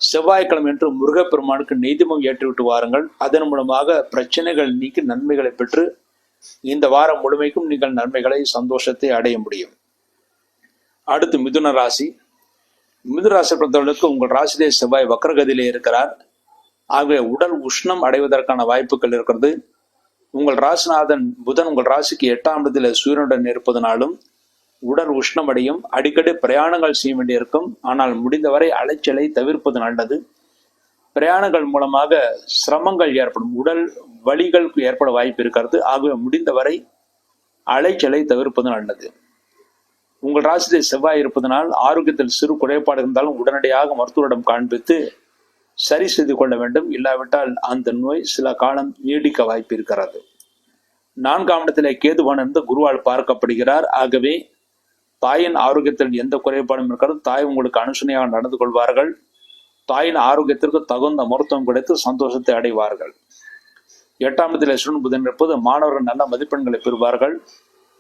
செவ்வாய்க்கிழமை என்று முருகப்பெருமானுக்கு நெய்தீபம் ஏற்றிவிட்டு வாருங்கள். அதன் மூலமாக பிரச்சனைகள் நீக்கி நன்மைகளை பெற்று இந்த வாரம் முழுமைக்கும் நீங்கள் நன்மைகளை சந்தோஷத்தை அடைய முடியும். அடுத்து மிதுன ராசி. மிதுன ராசி பொறுத்தவர்களுக்கு உங்கள் ராசியிலே செவ்வாய் வக்ரகதியிலே இருக்கிறார். ஆகவே உடல் உஷ்ணம் அடைவதற்கான வாய்ப்புகள் இருக்கிறது. உங்கள் ராசிநாதன் புதன் உங்கள் ராசிக்கு 8ஆம் இடத்தில் சூரியனுடன் இருப்பதனாலும் உடல் உஷ்ணம் அடையும். அடிக்கடி பிரயாணங்கள் செய்ய வேண்டியிருக்கும். ஆனால் முடிந்தவரை அலைச்சலை தவிர்ப்பது நல்லது. பிரயாணங்கள் மூலமாக சிரமங்கள் ஏற்படும், உடல் வலிகளுக்கு ஏற்பட வாய்ப்பு இருக்கிறது. ஆகவே முடிந்தவரை அலைச்சலை தவிர்ப்பது நல்லது. உங்கள் ராசியில் செவ்வாய் இருப்பதனால் ஆரோக்கியத்தில் சிறு குறைபாடு இருந்தாலும் உடனடியாக மருத்துவரிடம் காண்பித்து சரி செய்து கொள்ள வேண்டும். இல்லாவிட்டால் அந்த நோய் சில காலம் நீடிக்க வாய்ப்பு இருக்கிறது. 4ஆம் இடத்திலே கேதுவான் இருந்து குருவால் பார்க்கப்படுகிறார். ஆகவே தாயின் ஆரோக்கியத்தில் எந்த குறைபாடும் இருக்கிறது. தாய் உங்களுக்கு அனுசனையாக நடந்து கொள்வார்கள். தாயின் ஆரோக்கியத்திற்கு தகுந்த மருத்துவம் கிடைத்து சந்தோஷத்தை அடைவார்கள். 8ஆம் இடத்திலே சூரியன் புதன் இருப்பது மாணவர்கள் நல்ல மதிப்பெண்களை பெறுவார்கள்.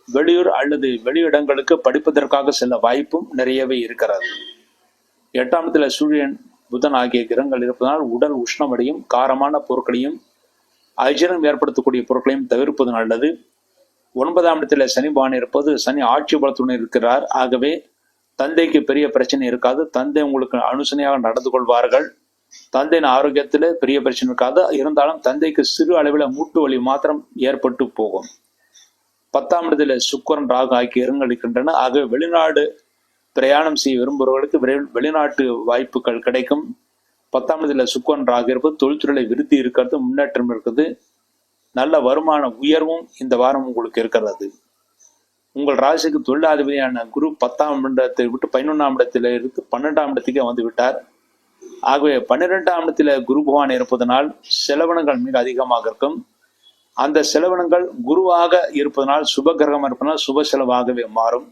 வெளியூர் அல்லது வெளியிடங்களுக்கு படிப்பதற்காக செல்ல வாய்ப்பும் நிறையவே இருக்கிறது. 8ஆம் இடத்திலே சூரியன் புதன் ஆகிய கிரகங்கள் இருப்பதனால் உடல் உஷ்ணமடையும். காரமான பொருட்களையும் அஜீரணம் ஏற்படுத்தக்கூடிய பொருட்களையும் தவிர்ப்பது நல்லது. 9ஆம் இடத்துல சனிபான் இருப்பது சனி ஆட்சி பலத்துடன் இருக்கிறார். ஆகவே தந்தைக்கு பெரிய பிரச்சனை இருக்காது. தந்தை உங்களுக்கு அனுசனையாக நடந்து கொள்வார்கள். தந்தையின் ஆரோக்கியத்தில் பெரிய பிரச்சனை இருக்காது. இருந்தாலும் தந்தைக்கு சிறு அளவில் மூட்டு வலி மாத்திரம் ஏற்பட்டு போகும். 10ஆம் இடத்துல சுக்கிரன் ராகு ஆகிய கிரகங்கள் இருக்கின்றன. ஆகவே வெளிநாடு பிரயாணம் செய்ய விரும்புபவர்களுக்கு வெளிநாட்டு வாய்ப்புகள் கிடைக்கும். 10ஆம் இடத்துல சுக்கிரன் ராகு இருப்பது தொழில்துறையில விருத்தி இருக்கிறது, முன்னேற்றம் இருக்குது. நல்ல வருமான உயர்வும் இந்த வாரம் உங்களுக்கு இருக்கிறது. உங்கள் ராசிக்கு தொழிலாதிபதியான குரு 10ஆம் இடத்தை விட்டு 11ஆம் இடத்துல இருந்து 12ஆம் இடத்துக்கே வந்து விட்டார். ஆகவே 12ஆம் இடத்துல குரு பகவான் இருப்பதனால் செலவினங்கள் மிக அதிகமாக இருக்கும். அந்த செலவினங்கள் குருவாக இருப்பதனால் சுப கிரகம் இருப்பதனால் சுப செலவாகவே மாறும்.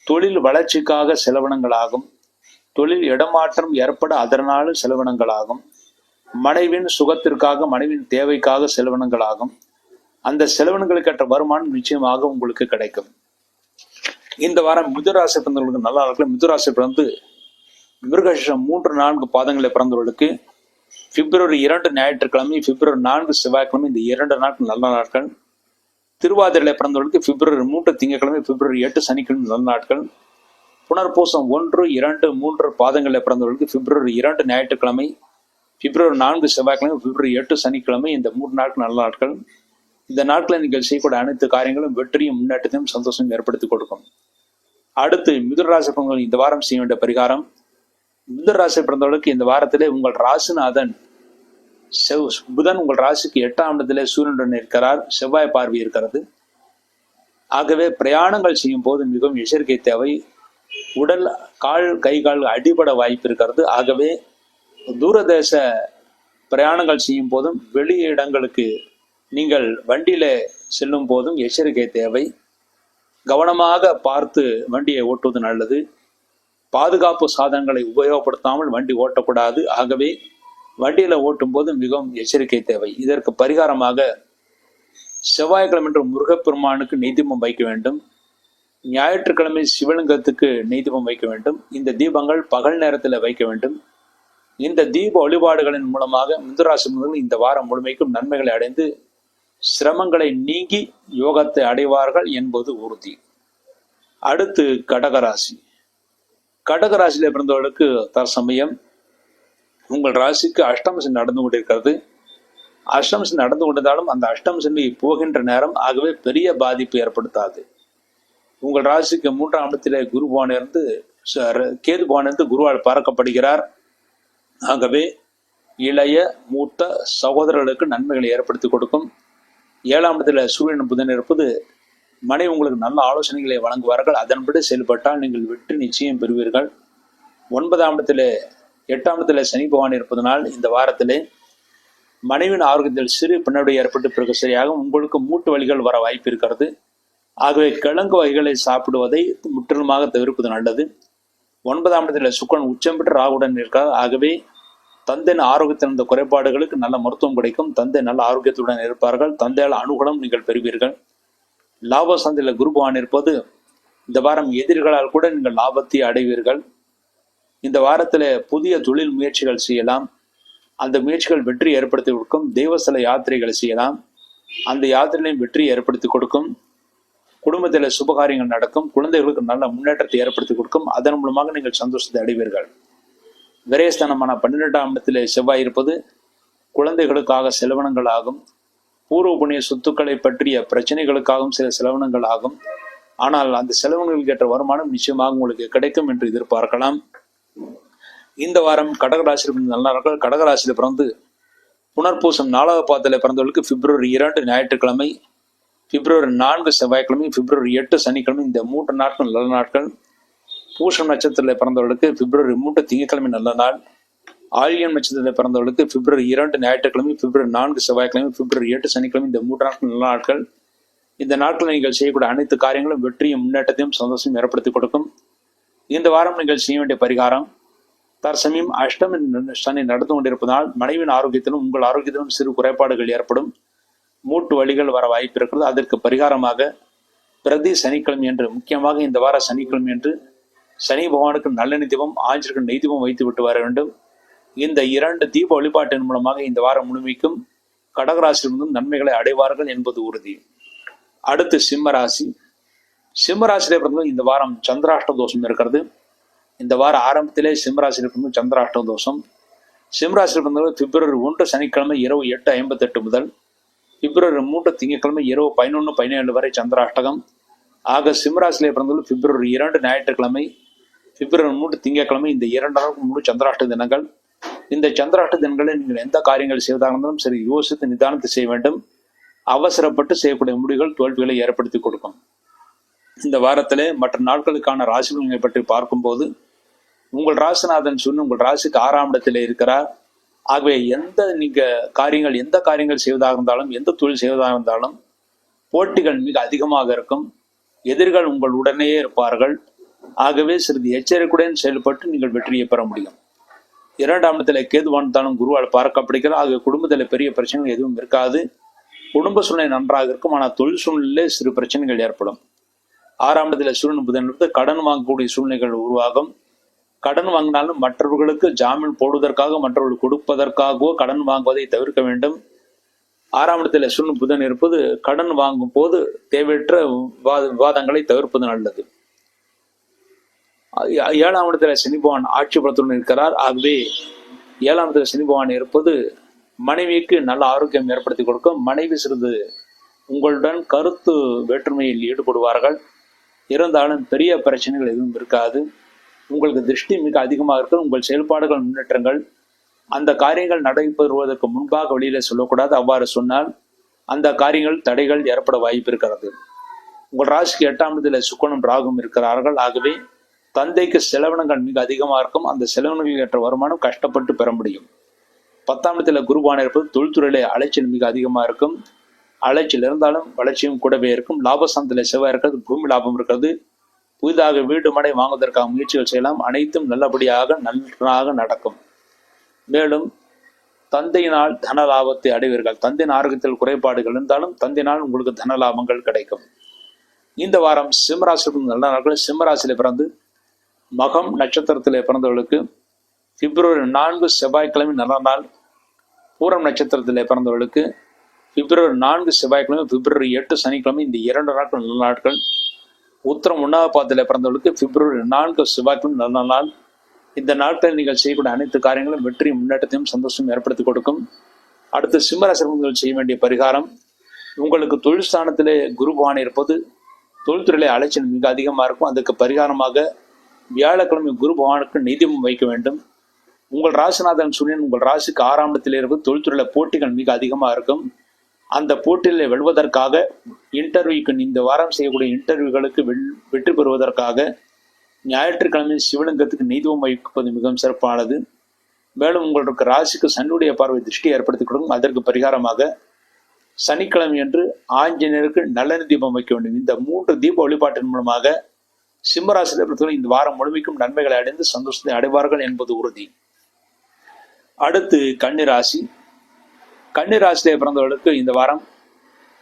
தொழில் வளர்ச்சிக்காக செலவினங்கள் ஆகும். தொழில் இடமாற்றம் ஏற்பட அதனாலும் செலவினங்கள் ஆகும். மனைவின் சுகத்திற்காக, மனைவின் தேவைக்காக செலவினங்கள் ஆகும். அந்த செலவினங்களுக்கேற்ற வருமானம் நிச்சயமாக உங்களுக்கு கிடைக்கும். இந்த வாரம் மிதுராசி பிறந்தவர்களுக்கு நல்லா இருக்கும். மிதுராசி பிறந்து மிருகசீரிஷம் 3-4 பாதங்களில் பிறந்தவர்களுக்கு பிப்ரவரி 2 ஞாயிற்றுக்கிழமை, பிப்ரவரி 4 செவ்வாய்க்கிழமை, இந்த 2 நாட்கள் நல்ல நாட்கள். திருவாதிரையில் பிறந்தவர்களுக்கு பிப்ரவரி 3 திங்கட்கிழமை, பிப்ரவரி 8 சனிக்கிழமை நல்ல நாட்கள். புனர்பூசம் 1, 2, 3 பாதங்களில் பிறந்தவர்களுக்கு பிப்ரவரி 2 ஞாயிற்றுக்கிழமை, பிப்ரவரி 4 செவ்வாய்க்கிழமை, பிப்ரவரி 8 சனிக்கிழமை, இந்த 3 நாட்கள் நல்ல நாட்கள். இந்த நாட்களில் நீங்கள் செய்யக்கூடிய அனைத்து காரியங்களும் வெற்றியும் முன்னேற்றத்தையும் சந்தோஷம் ஏற்படுத்தி கொடுக்கும். அடுத்து மிதுராசி பிறந்தவர்கள் இந்த வாரம் செய்ய வேண்டிய பரிகாரம். மிதுராசி பிறந்தவர்களுக்கு இந்த வாரத்திலே உங்கள் ராசிநாதன் புதன் உங்கள் ராசிக்கு 8ஆம் இடத்திலே சூரியனுடன் இருக்கிறார். செவ்வாய் பார்வை இருக்கிறது. ஆகவே பிரயாணங்கள் செய்யும் போது மிகவும் எச்சரிக்கை தேவை. உடல், கை கால் அடிபட வாய்ப்பு இருக்கிறது. ஆகவே தூரதேச பிரயாணங்கள் செய்யும் போதும், வெளி இடங்களுக்கு நீங்கள் வண்டியில செல்லும் போதும் எச்சரிக்கை தேவை. கவனமாக பார்த்து வண்டியை ஓட்டுவது நல்லது. பாதுகாப்பு சாதனங்களை உபயோகப்படுத்தாமல் வண்டி ஓட்டக்கூடாது. ஆகவே வண்டியில ஓட்டும் போது மிகவும் எச்சரிக்கை தேவை. இதற்கு பரிகாரமாக செவ்வாய்க்கிழமை என்று முருகப்பெருமானுக்கு நெய்தீபம் வைக்க வேண்டும். ஞாயிற்றுக்கிழமை சிவலிங்கத்துக்கு நெய்தீபம் வைக்க வேண்டும். இந்த தீபங்கள் பகல் நேரத்தில் வைக்க வேண்டும். இந்த தீப வழிபாடுகளின் மூலமாக மிதுராசி முதல் இந்த வாரம் முழுமைக்கும் நன்மைகளை அடைந்து சிரமங்களை நீங்கி யோகத்தை அடைவார்கள் என்பது உறுதி. அடுத்து கடகராசி. கடகராசியில பிறந்தவர்களுக்கு தற்சமயம் உங்கள் ராசிக்கு அஷ்டம சனி நடந்து கொண்டிருக்கிறது. அஷ்டம சனி நடந்து கொண்டிருந்தாலும் அந்த அஷ்டம சனி போகின்ற நேரம். ஆகவே பெரிய பாதிப்பு ஏற்படுத்தாது. உங்கள் ராசிக்கு 3ஆம் இடத்திலே குரு பகவான் இருந்து கேது பகவான் இருந்து குருவால் பார்க்கப்படுகிறார். ஆகவே இளைய மூத்த சகோதரர்களுக்கு நன்மைகளை ஏற்படுத்தி கொடுக்கும். 7ஆம் இடத்துல சூரியன் புதன் இருப்பது மனைவி உங்களுக்கு நல்ல ஆலோசனைகளை வழங்குவார்கள். அதன்படி செயல்பட்டால் நீங்கள் வெற்றி நிச்சயம் பெறுவீர்கள். 9ஆம் இடத்துல 8ஆம் இடத்துல சனி பகவான் இருப்பதனால் இந்த வாரத்திலே மனைவியின் ஆரோக்கியத்தில் சிறு பின்னடை ஏற்பட்டு பிறகு சரியாக உங்களுக்கு மூட்டு வலிகள் வர வாய்ப்பு இருக்கிறது. ஆகவே கிழங்கு வகைகளை சாப்பிடுவதை முற்றிலுமாக தவிர்ப்பது நல்லது. 9ஆம் இடத்துல சுக்கிரன் உச்சம் பெற்று ராகுடன் இருக்கிறார். ஆகவே தந்தையின் ஆரோக்கியத்தில் இருந்த குறைபாடுகளுக்கு நல்ல மருத்துவம் கிடைக்கும். தந்தை நல்ல ஆரோக்கியத்துடன் இருப்பார்கள். தந்தையால் அனுகூலம் நீங்கள் பெறுவீர்கள். லாப சந்தையில் குரு பகவான் இருப்பது இந்த வாரம் எதிரிகளால் கூட நீங்கள் லாபத்தை அடைவீர்கள். இந்த வாரத்தில் புதிய தொழில் முயற்சிகள் செய்யலாம். அந்த முயற்சிகள் வெற்றி ஏற்படுத்தி கொடுக்கும். தெய்வஸ்தல யாத்திரைகளை செய்யலாம். அந்த யாத்திரையிலையும் வெற்றி ஏற்படுத்தி கொடுக்கும். குடும்பத்தில் சுபகாரியங்கள் நடக்கும். குழந்தைகளுக்கு நல்ல முன்னேற்றத்தை ஏற்படுத்தி கொடுக்கும். அதன் மூலமாக நீங்கள் சந்தோஷத்தை அடைவீர்கள். விரயஸ்தானமான 12ஆம் இடத்திலே செவ்வாய் இருப்பது குழந்தைகளுக்காக செலவினங்கள் ஆகும். பூர்வ புண்ணிய சொத்துக்களை பற்றிய பிரச்சனைகளுக்காகவும் சில செலவினங்கள் ஆகும். ஆனால் அந்த செலவினங்களுக்கு ஏற்ற வருமானம் நிச்சயமாக உங்களுக்கு கிடைக்கும் என்று எதிர்பார்க்கலாம். இந்த வாரம் கடகராசியில் நல்ல நாட்கள். கடகராசியில் பிறந்து புனர்பூசம் 4வது பாதத்தில் பிறந்தவர்களுக்கு பிப்ரவரி 2 ஞாயிற்றுக்கிழமை, பிப்ரவரி 4 செவ்வாய்க்கிழமை, பிப்ரவரி 8 சனிக்கிழமை, இந்த 3 நாட்கள் நல்ல நாட்கள். பூசம் நட்சத்திரத்தில் பிறந்தவர்களுக்கு பிப்ரவரி 3 திங்கட்கிழமை நல்ல நாள். ஆயில்யம் நட்சத்திரத்தில் பிறந்தவர்களுக்கு பிப்ரவரி 2 ஞாயிற்றுக்கிழமை, பிப்ரவரி 4 செவ்வாய்க்கிழமை, பிப்ரவரி 8 சனிக்கிழமை, இந்த 3 நாட்கள் நல்ல நாட்கள். இந்த நாட்களில் நீங்கள் செய்யக்கூடிய அனைத்து காரியங்களும் வெற்றியும் முன்னேற்றத்தையும் சந்தோஷம் ஏற்படுத்தி கொடுக்கும். இந்த வாரம் நீங்கள் செய்ய வேண்டிய பரிகாரம். தற்சமயம் அஷ்டமி சனி நடந்து கொண்டிருப்பதால் மனைவியின் ஆரோக்கியத்திலும் உங்கள் ஆரோக்கியத்திலும் சிறு குறைபாடுகள் ஏற்படும். மூட்டு வலிகள் வர வாய்ப்பு இருக்கிறது. அதற்கு பரிகாரமாக பிரதி சனிக்கிழமை என்று, முக்கியமாக இந்த வார சனிக்கிழமை என்று சனி பகவானுக்கு நல்லெண்ணெய் தீபம், ஆஞ்சலுக்கு நெய் தீபம் வைத்து விட்டு வர வேண்டும். இந்த 2 தீப வழிபாட்டின் மூலமாக இந்த வாரம் முழுமைக்கும் கடகராசியிலிருந்தும் நன்மைகளை அடைவார்கள் என்பது உறுதி. அடுத்து சிம்மராசி. சிம்மராசியிலே பிறந்தவர்கள் இந்த வாரம் சந்திராஷ்ட தோஷம் இருக்கிறது. இந்த வார ஆரம்பத்திலே சிம்மராசியில் பிறந்த சந்திராஷ்ட தோஷம். சிம்மராசியில் பிறந்தவர்கள் பிப்ரவரி 1 சனிக்கிழமை இரவு 8:58 முதல் பிப்ரவரி 3 திங்கட்கிழமை இரவு 11:17 வரை சந்திராஷ்டகம். ஆக சிம்மராசியிலே பிறந்தவர்கள் பிப்ரவரி 2 ஞாயிற்றுக்கிழமை, பிப்ரவரி 3 திங்கட்கிழமை, இந்த 2 நாளுக்கு முழு சந்திராஷ்ட தினங்கள். இந்த சந்திராஷ்ட தினங்களில் நீங்கள் எந்த காரியங்கள் செய்வதாக இருந்தாலும் சரி யோசித்து நிதானத்தை செய்ய வேண்டும். அவசரப்பட்டு செய்யக்கூடிய முடிவுகள் தோல்விகளை ஏற்படுத்தி கொடுக்கும். இந்த வாரத்திலே மற்ற நாட்களுக்கான ராசிகளை பற்றி பார்க்கும்போது உங்கள் ராசிநாதன் சொன்ன உங்கள் ராசிக்கு 6ஆம் இடத்திலே இருக்கிறார். ஆகவே எந்த காரியங்கள் செய்வதாக இருந்தாலும், எந்த தொழில் செய்வதாக இருந்தாலும் போட்டிகள் மிக அதிகமாக இருக்கும். எதிரிகள் உங்கள் உடனேயே இருப்பார்கள். ஆகவே சிறிது எச்சரிக்கையுடன் செயல்பட்டு நீங்கள் வெற்றியை பெற முடியும். இரண்டாம் இடத்துல கேதுவான் தானும் குருவால் பார்க்கப்படுகிறார். ஆகிய குடும்பத்தில் பெரிய பிரச்சனைகள் எதுவும் இருக்காது. குடும்ப சூழ்நிலை நன்றாக இருக்கும். ஆனால் தொழில் சூழ்நிலையிலே சிறு பிரச்சனைகள் ஏற்படும். ஆறாம் இடத்துல சூரியன் புதன் கடன் வாங்கக்கூடிய சூழ்நிலைகள் உருவாகும். கடன் வாங்கினாலும் மற்றவர்களுக்கு ஜாமீன் போடுவதற்காக மற்றவர்கள் கொடுப்பதற்காகவோ கடன் வாங்குவதை தவிர்க்க வேண்டும். ஆறாம் இடத்துல சூரியன் புதன் இருப்பது கடன் வாங்கும் போது தேவையற்ற விவாதங்களை தவிர்ப்பது நல்லது. ஏழாம் இடத்துல சனி பகவான் ஆட்சி பலத்துடன் இருக்கிறார். ஆகவே ஏழாம் இடத்துல சனி பகவான் இருப்பது மனைவிக்கு நல்ல ஆரோக்கியம் ஏற்படுத்தி கொடுக்கும். மனைவி சிறிது உங்களுடன் கருத்து வேற்றுமையில் ஈடுபடுவார்கள். இருந்தாலும் பெரிய பிரச்சனைகள் எதுவும் இருக்காது. உங்களுக்கு திருஷ்டி மிக அதிகமாக இருக்கிறது. உங்கள் செயல்பாடுகள் முன்னேற்றங்கள் அந்த காரியங்கள் நடைபெறுவதற்கு முன்பாக வெளியில சொல்லக்கூடாது. அவ்வாறு சொன்னால் அந்த காரியங்கள் தடைகள் ஏற்பட வாய்ப்பு இருக்கிறது. உங்கள் ராசிக்கு 8ஆம் இடத்துல சுக்கிரனும் ராகுவும் இருக்கிறார்கள். ஆகவே தந்தைக்கு செலவினங்கள் மிக அதிகமாக இருக்கும். அந்த செலவினங்கள் ஏற்ற வருமானம் கஷ்டப்பட்டு பெற முடியும். 10ஆம் இடத்துல குருவான இருப்பது தொழில்துறையிலே அலைச்சல் மிக அதிகமாக இருக்கும். அலைச்சல் இருந்தாலும் வளர்ச்சியும் கூடவே இருக்கும். லாபஸ்தானத்தில் செவ்வாய் இருக்கிறது. பூமி லாபம் இருக்கிறது. புதிதாக வீடு மனை வாங்குவதற்காக முயற்சிகள் செய்யலாம். அனைத்தும் நல்லபடியாக நன்றாக நடக்கும். மேலும் தந்தையினால் தன லாபத்தை அடைவீர்கள். தந்தையின் ஆரோக்கியத்தில் குறைபாடுகள் இருந்தாலும் தந்தையினால் உங்களுக்கு தன லாபங்கள் கிடைக்கும். இந்த வாரம் சிம்மராசிக்கு நல்ல நாட்கள். சிம்மராசியில பிறந்து மகம் நட்சத்திரத்திலே பிறந்தவர்களுக்கு பிப்ரவரி 4 செவ்வாய்க்கிழமை நல்ல நாள். பூரம் நட்சத்திரத்திலே பிறந்தவர்களுக்கு பிப்ரவரி 4 செவ்வாய்க்கிழமை, பிப்ரவரி 8 சனிக்கிழமை, இந்த 2 நாட்கள் நல்ல நாட்கள். உத்திரம் 1ஆவது பாதத்தில் பிறந்தவர்களுக்கு பிப்ரவரி 4 செவ்வாய்க்கிழமை நல்ல நாள். இந்த நாட்களில் நீங்கள் செய்யக்கூடிய அனைத்து காரியங்களும் வெற்றி, முன்னேற்றத்தையும் சந்தோஷம் ஏற்படுத்தி கொடுக்கும். அடுத்து சிம்மராசிகள் செய்ய வேண்டிய பரிகாரம், உங்களுக்கு தொழில் ஸ்தானத்திலே குரு பகவான் இருப்பது தொழில்துறையிலே அலைச்சல் மிக அதிகமாக இருக்கும். அதுக்கு பரிகாரமாக வியாழக்கிழமை குரு பகவானுக்கு நெய்தீபம் வைக்க வேண்டும். உங்கள் ராசிநாதன் சூரியன் உங்கள் ராசிக்கு 6ஆம் இடத்தில் இருப்பது தொழில்துறையில போட்டிகள் மிக அதிகமாக இருக்கும். அந்த போட்டியில் வெல்வதற்காக இன்டர்வியூக்கு இந்த வாரம் செய்யக்கூடிய இன்டர்வியூகளுக்கு வெற்றி பெறுவதற்காக ஞாயிற்றுக்கிழமை சிவலிங்கத்துக்கு நெய்தீபம் வைப்பது மிகவும் சிறப்பானது. மேலும் உங்களுக்கு ராசிக்கு சனியுடைய பார்வை திருஷ்டி ஏற்படுத்தி கொடுக்கும். அதற்கு பரிகாரமாக சனிக்கிழமை என்று ஆஞ்சநேயருக்கு நல்லெண்ணெய் தீபம் வைக்க வேண்டும். இந்த 3 தீப வழிபாட்டின் மூலமாக சிம்மராசிரியர்கள் இந்த வாரம் முழுமைக்கும் நன்மைகளை அடைந்து சந்தோஷத்தை அடைவார்கள் என்பது உறுதி. அடுத்து கன்னிராசி. கன்னிராசியிலே பிறந்தவர்களுக்கு இந்த வாரம்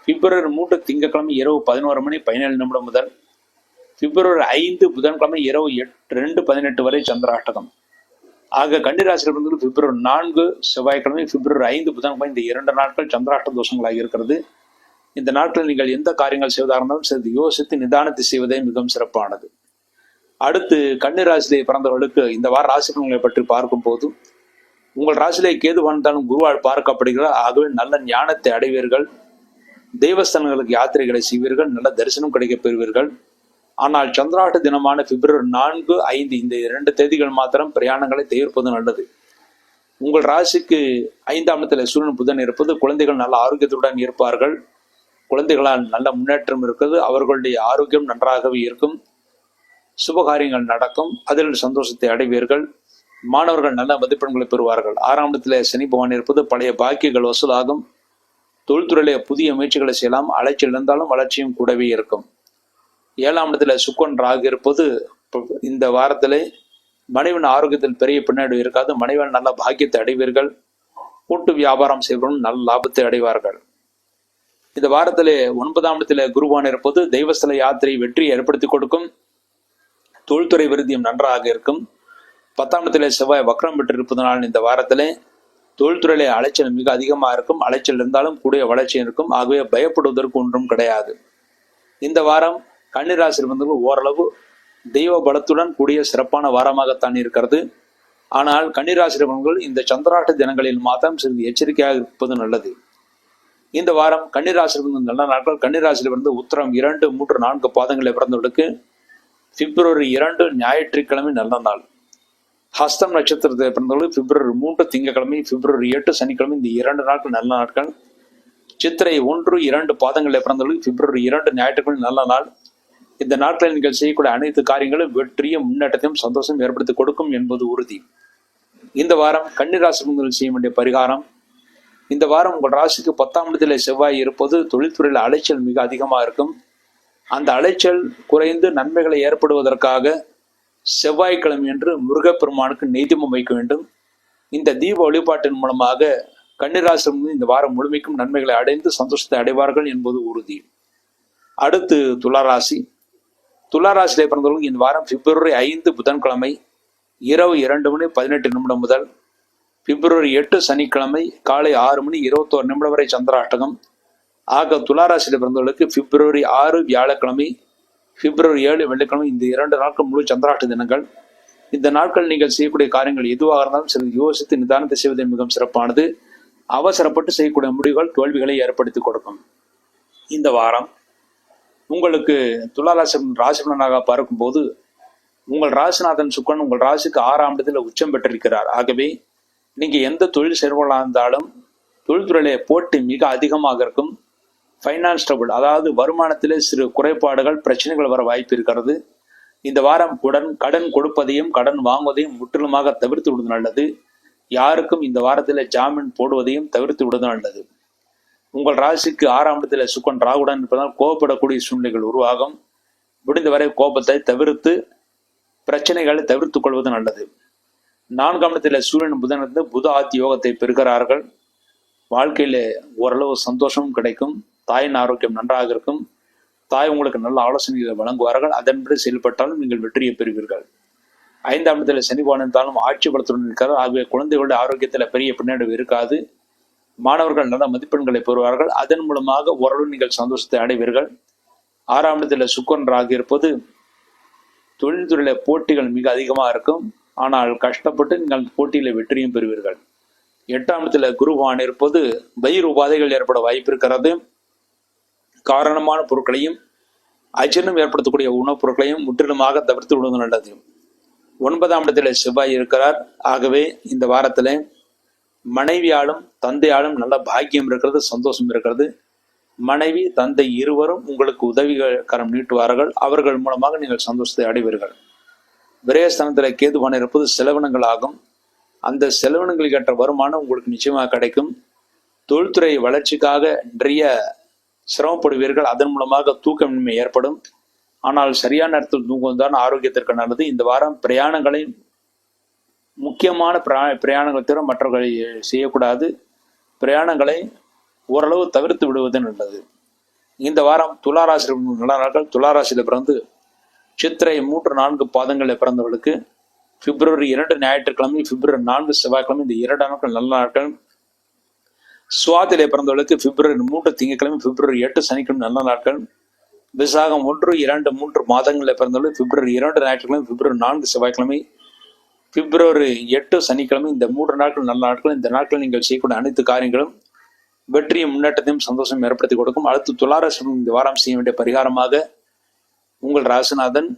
பிப்ரவரி 3 திங்கட்கிழமை இரவு 11:17 முதல் பிப்ரவரி 5 புதன்கிழமை இரவு 2:18 வரை சந்திராஷ்டகம். ஆக கன்னிராசியில் பிறந்தவர்கள் பிப்ரவரி 4 செவ்வாய்க்கிழமை, பிப்ரவரி 5 புதன்கிழமை, இந்த 2 நாட்கள் சந்திராஷ்ட தோஷங்களாக இருக்கிறது. இந்த நாட்களில் நீங்கள் எந்த காரியங்கள் செய்வதாக இருந்தாலும் சிறிது யோசித்து நிதானத்தை செய்வதே மிகவும் சிறப்பானது. அடுத்து கன்னிராசியிலே பிறந்தவர்களுக்கு இந்த வார ராசிகளை பற்றி பார்க்கும் போது உங்கள் ராசியிலே கேது வாழ்ந்தாலும் குருவால் பார்க்கப்படுகிறார். ஆகவே நல்ல ஞானத்தை அடைவீர்கள். தெய்வஸ்தானங்களுக்கு யாத்திரைகளை செய்வீர்கள். நல்ல தரிசனம் கிடைக்கப் பெறுவீர்கள். ஆனால் சந்திராஷ்ட தினமான பிப்ரவரி 4, 5 இந்த 2 தேதிகள் மாத்திரம் பிரயாணங்களை தவிர்ப்பது நல்லது. உங்கள் ராசிக்கு 5ஆம் இடத்துல சூரியன் புதன் இருப்பது குழந்தைகள் நல்ல ஆரோக்கியத்துடன் இருப்பார்கள். குழந்தைகளால் நல்ல முன்னேற்றம் இருக்கிறது. அவர்களுடைய ஆரோக்கியம் நன்றாகவே இருக்கும். சுபகாரியங்கள் நடக்கும். அதில் சந்தோஷத்தை அடைவீர்கள். மாணவர்கள் நல்ல மதிப்பெண்களை பெறுவார்கள். 6ஆம் இடத்துல சனி பகவான் இருப்பது பழைய பாக்கியங்கள் வசூலாகும். தொழில்துறையிலே புதிய முயற்சிகளை செய்யலாம். அலைச்சல் இருந்தாலும் வளர்ச்சியும் கூடவே இருக்கும். 7ஆம் இடத்துல சுக்கிரன் ராகு இருப்பது இந்த வாரத்திலே மனைவின் ஆரோக்கியத்தில் பெரிய பின்னடைவு இருக்காது. மனைவியால் நல்ல பாக்கியத்தை அடைவீர்கள். கூட்டு வியாபாரம் செய்வதும் நல்ல லாபத்தை அடைவார்கள். இந்த வாரத்திலே 9ஆம் இடத்துல குருவான் இருப்பது தெய்வஸ்தல யாத்திரை வெற்றியை ஏற்படுத்தி கொடுக்கும். தொழில்துறை விருத்தியும் நன்றாக இருக்கும். 10ஆம் இடத்திலே செவ்வாய் வக்ரம் பெற்று இருப்பதனால் இந்த வாரத்திலே தொழில்துறையிலே அலைச்சல் மிக அதிகமாக இருக்கும். அலைச்சல் இருந்தாலும் கூடிய வளர்ச்சி இருக்கும். ஆகவே பயப்படுவதற்கு ஒன்றும் கிடையாது. இந்த வாரம் கன்னிராசி இருந்தவர்கள் ஓரளவு தெய்வ பலத்துடன் கூடிய சிறப்பான வாரமாகத்தான் இருக்கிறது. ஆனால் கன்னிராசி இருந்தவர்கள் இந்த சந்திராஷ்ட தினங்களில் மாத்திரம் சிறிது எச்சரிக்கையாக இருப்பது நல்லது. இந்த வாரம் கன்னிராசி இருந்த நல்ல நாட்கள். கன்னிராசியிலிருந்து உத்திரம் 2, 3, 4 பாதங்களை பிறந்தவர்களுக்கு பிப்ரவரி 2 ஞாயிற்றுக்கிழமை நல்ல நாள். ஹஸ்தம் நட்சத்திரத்தை பிறந்தவர்கள் பிப்ரவரி 3 திங்கட்கிழமை, பிப்ரவரி 8 சனிக்கிழமை, இந்த 2 நாட்கள் நல்ல நாட்கள். சித்திரை 1, 2 பாதங்களை பிறந்தவர்கள் பிப்ரவரி 2 ஞாயிற்றுக்கிழமை நல்ல நாள். இந்த நாட்களில் நீங்கள் செய்யக்கூடிய அனைத்து காரியங்களும் வெற்றியும் முன்னேற்றத்தையும் சந்தோஷம் ஏற்படுத்தி கொடுக்கும் என்பது உறுதி. இந்த வாரம் கன்னிராசி செய்ய வேண்டிய பரிகாரம், இந்த வாரம் உங்கள் ராசிக்கு 10ஆம் இடத்திலே செவ்வாய் இருப்பது தொழில்துறையில் அலைச்சல் மிக அதிகமாக இருக்கும். அந்த அலைச்சல் குறைந்து நன்மைகளை ஏற்படுவதற்காக செவ்வாய்க்கிழமை என்று முருகப்பெருமானுக்கு நெய்தீபம் வைக்க வேண்டும். இந்த தீப வழிபாட்டின் மூலமாக கன்னிராசி இந்த வாரம் முழுமைக்கும் நன்மைகளை அடைந்து சந்தோஷத்தை அடைவார்கள் என்பது உறுதி. அடுத்து துளாராசி. துளாராசியிலே பிறந்தவர்கள் இந்த வாரம் பிப்ரவரி 5 புதன்கிழமை இரவு 2:18 முதல் பிப்ரவரி 8 சனிக்கிழமை காலை 6:21 வரை சந்திராஷ்டகம். ஆக துளாராசியில் பிறந்தவர்களுக்கு பிப்ரவரி 6 வியாழக்கிழமை, பிப்ரவரி 7 வெள்ளிக்கிழமை, இந்த 2 நாட்கள் முழு சந்திராஷ்ட தினங்கள். இந்த நாட்கள் நீங்கள் செய்யக்கூடிய காரியங்கள் எதுவாக இருந்தாலும் சிறிது யோசித்து நிதானத்தை செய்வது மிகவும் சிறப்பானது. அவசரப்பட்டு செய்யக்கூடிய முடிவுகள் தோல்விகளை ஏற்படுத்தி கொடுக்கும். இந்த வாரம் உங்களுக்கு துளாராசி ராசிபலனாக பார்க்கும்போது உங்கள் ராசிநாதன் சுக்கரன் உங்கள் ராசிக்கு 6ஆம் இடத்தில் உச்சம் பெற்றிருக்கிறார். ஆகவே நீங்க எந்த தொழில் செய்வர்களாக இருந்தாலும் தொழில்துறையிலே போட்டி மிக அதிகமாக இருக்கும். ஃபைனான்ஸ் ட்ரபிள், அதாவது வருமானத்திலே சிறு குறைபாடுகள் பிரச்சனைகள் வர வாய்ப்பு இருக்கிறது. இந்த வாரம் கடன் கொடுப்பதையும் கடன் வாங்குவதையும் முற்றிலுமாக தவிர்த்து விடுவது நல்லது. யாருக்கும் இந்த வாரத்தில் ஜாமீன் போடுவதையும் தவிர்த்து விடுவது நல்லது. உங்கள் ராசிக்கு 6ஆம் இடத்துல சுக்கரன் ராகுடன் இருப்பதால் கோபப்படக்கூடிய சூழ்நிலைகள் உருவாகும். முடிந்தவரை கோபத்தை தவிர்த்து பிரச்சனைகளை தவிர்த்து கொள்வது நல்லது. 4ஆம் இடத்துல சூரியன் புதன் இருந்து புத ஆத்தி யோகத்தை பெறுகிறார்கள். வாழ்க்கையில ஓரளவு சந்தோஷமும் கிடைக்கும். தாயின் ஆரோக்கியம் நன்றாக இருக்கும். தாய் உங்களுக்கு நல்ல ஆலோசனைகளை வழங்குவார்கள். அதன்படி செயல்பட்டாலும் நீங்கள் வெற்றியை பெறுவீர்கள். 5ஆம் இடத்துல சனி பகவான் இருந்தாலும் ஆட்சி பலத்துடன் இருக்கிறார். ஆகவே குழந்தைகளுடைய ஆரோக்கியத்துல பெரிய பின்னடைவு இருக்காது. மாணவர்கள் நல்ல மதிப்பெண்களை பெறுவார்கள். அதன் மூலமாக ஓரளவு நீங்கள் சந்தோஷத்தை அடைவீர்கள். 6ஆம் இடத்துல சுக்கரன் ராகு இருப்பது தொழில்துறையில போட்டிகள் மிக அதிகமாக இருக்கும். ஆனால் கஷ்டப்பட்டு நீங்கள் போட்டியில வெற்றியும் பெறுவீர்கள். 8ஆம் இடத்துல குரு பகவான் இருப்பது வயிறு உபாதைகள் ஏற்பட வாய்ப்பு இருக்கிறது. காரணமான பொருட்களையும் அஜீரணம் ஏற்படுத்தக்கூடிய உணவுப் பொருட்களையும் முற்றிலுமாக தவிர்த்து விடுவது நல்லது. 9ஆம் இடத்துல செவ்வாய் இருக்கிறார். ஆகவே இந்த வாரத்துல மனைவியாலும் தந்தையாலும் நல்ல பாக்கியம் இருக்கிறது, சந்தோஷம் இருக்கிறது. மனைவி தந்தை இருவரும் உங்களுக்கு உதவிகரம் நீட்டுவார்கள். அவர்கள் மூலமாக நீங்கள் சந்தோஷத்தை அடைவீர்கள். விரயஸ்தானத்தில் கேதுவான இருப்பது செலவினங்கள் ஆகும். அந்த செலவினங்களுக்கு ஏற்ற வருமானம் உங்களுக்கு நிச்சயமாக கிடைக்கும். தொழில்துறை வளர்ச்சிக்காக நிறைய சிரமப்படுவீர்கள். அதன் மூலமாக தூக்கமின்மை ஏற்படும். ஆனால் சரியான நேரத்தில் தூங்குவதுதான் ஆரோக்கியத்திற்கு நல்லது. இந்த வாரம் பிரயாணங்களை முக்கியமான பிரயாணங்கள் தவிர மற்றவர்களை செய்யக்கூடாது. பிரயாணங்களை ஓரளவு தவிர்த்து விடுவது நல்லது. இந்த வாரம் துளாராசியில் நல்ல நாட்கள். துளாராசியில் பிறந்து சித்திரை 3-4 பாதங்களில் பிறந்தவர்களுக்கு பிப்ரவரி 2 ஞாயிற்றுக்கிழமை, பிப்ரவரி 4 செவ்வாய்க்கிழமை, இந்த 2 நாட்கள் நல்ல நாட்கள். சுவாதிலே பிறந்தவர்களுக்கு பிப்ரவரி 3 திங்கட்கிழமை, பிப்ரவரி 8 சனிக்கிழமை நல்ல நாட்கள். விசாகம் 1, 2, 3 மாதங்களில் பிறந்தவர்கள் பிப்ரவரி 2 ஞாயிற்றுக்கிழமை, பிப்ரவரி 4 செவ்வாய்க்கிழமை, பிப்ரவரி 8 சனிக்கிழமை, இந்த 3 நாட்கள் நல்ல நாட்கள். இந்த நாட்கள் நீங்கள் செய்யக்கூடிய அனைத்து காரியங்களும் வெற்றியும் முன்னேற்றத்தையும் சந்தோஷம் ஏற்படுத்தி கொடுக்கும். அடுத்து துளாராசி இந்த வாரம் செய்ய வேண்டிய பரிகாரமாக உங்கள் ராசிநாதன்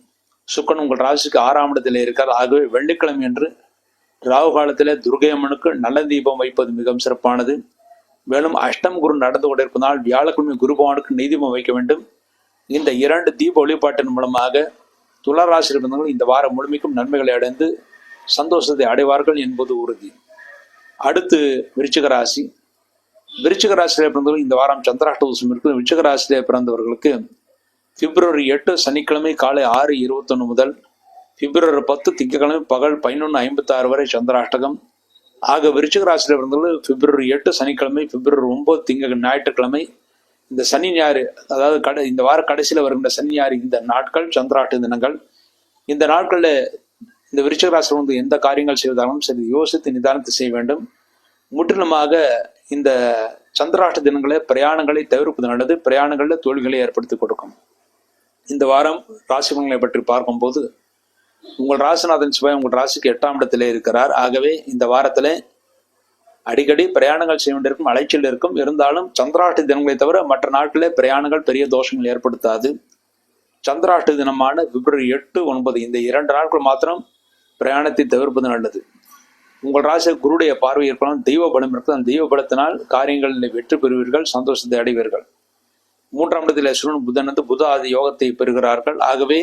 சுக்கரன் உங்கள் ராசிக்கு 6ஆம் இடத்தில் இருக்கார். ஆகவே வெள்ளிக்கிழமை என்று ராகு காலத்திலே துர்க்கை அம்மனுக்கு நல்ல தீபம் வைப்பது மிகவும் சிறப்பானது. மேலும் அஷ்டம் குரு நடந்து கொண்டிருப்பதால் வியாழக்கிழமை குரு பகவானுக்கு நெய் தீபம் வைக்க வேண்டும். இந்த 2 தீப வழிபாட்டின் மூலமாக துளாராசி இருந்தவர்கள் இந்த வாரம் முழுமைக்கும் நன்மைகளை அடைந்து சந்தோஷத்தை அடைவார்கள் என்பது உறுதி. அடுத்து விருச்சிக ராசி. விருச்சிக ராசியிலே பிறந்தவர்கள் இந்த வாரம் சந்திராஷ்ட தோஷம் இருக்குது. விருச்சிக ராசியிலே பிறந்தவர்களுக்கு பிப்ரவரி 8 சனிக்கிழமை காலை 6:21 முதல் பிப்ரவரி 10 திங்கட்கிழமை பகல் 11:56 வரை சந்திராஷ்டகம். ஆக விருச்சிக ராசியிலே பிறந்தவர்கள் பிப்ரவரி 8 சனிக்கிழமை, பிப்ரவரி 9 ஞாயிற்றுக்கிழமை, இந்த சனி ஞாயிறு, அதாவது இந்த வார கடைசியில் வருகின்ற சனி ஞாயிறு, இந்த நாட்கள் சந்திராஷ்ட தினங்கள். இந்த நாட்களில் இந்த விருச்சிக ராசி வந்து எந்த காரியங்கள் செய்வதாலும் சரி யோசித்து நிதானத்தை செய்ய வேண்டும். முற்றிலுமாக இந்த சந்திராஷ்ட தினங்களை பிரயாணங்களை தவிர்ப்பது நல்லது. பிரயாணங்களில் தோல்விகளை ஏற்படுத்தி கொடுக்கும். இந்த வாரம் ராசி பலன்களை பற்றி பார்க்கும்போது உங்கள் ராசிநாதன் சிவாய் உங்கள் ராசிக்கு 8ஆம் இடத்திலே இருக்கிறார். ஆகவே இந்த வாரத்துல அடிக்கடி பிரயாணங்கள் செய்ய வேண்டியிருக்கும், அலைச்சல் இருக்கும். இருந்தாலும் சந்திராஷ்ட தினங்களை தவிர மற்ற நாட்களே பிரயாணங்கள் பெரிய தோஷங்கள் ஏற்படுத்தாது. சந்திராஷ்ட தினமான பிப்ரவரி 8, 9 இந்த 2 நாட்கள் மாத்திரம் பிரயாணத்தை தவிர்ப்பது நல்லது. உங்கள் ராசி குருடைய பார்வை இருக்கலாம், தெய்வ பலம் இருக்கும். அந்த தெய்வ பலத்தினால் காரியங்களில் வெற்றி பெறுவீர்கள், சந்தோஷத்தை அடைவீர்கள். 3ஆம் இடத்தில் சூரியன் புதன் வந்து புத ஆதி யோகத்தை பெறுகிறார்கள். ஆகவே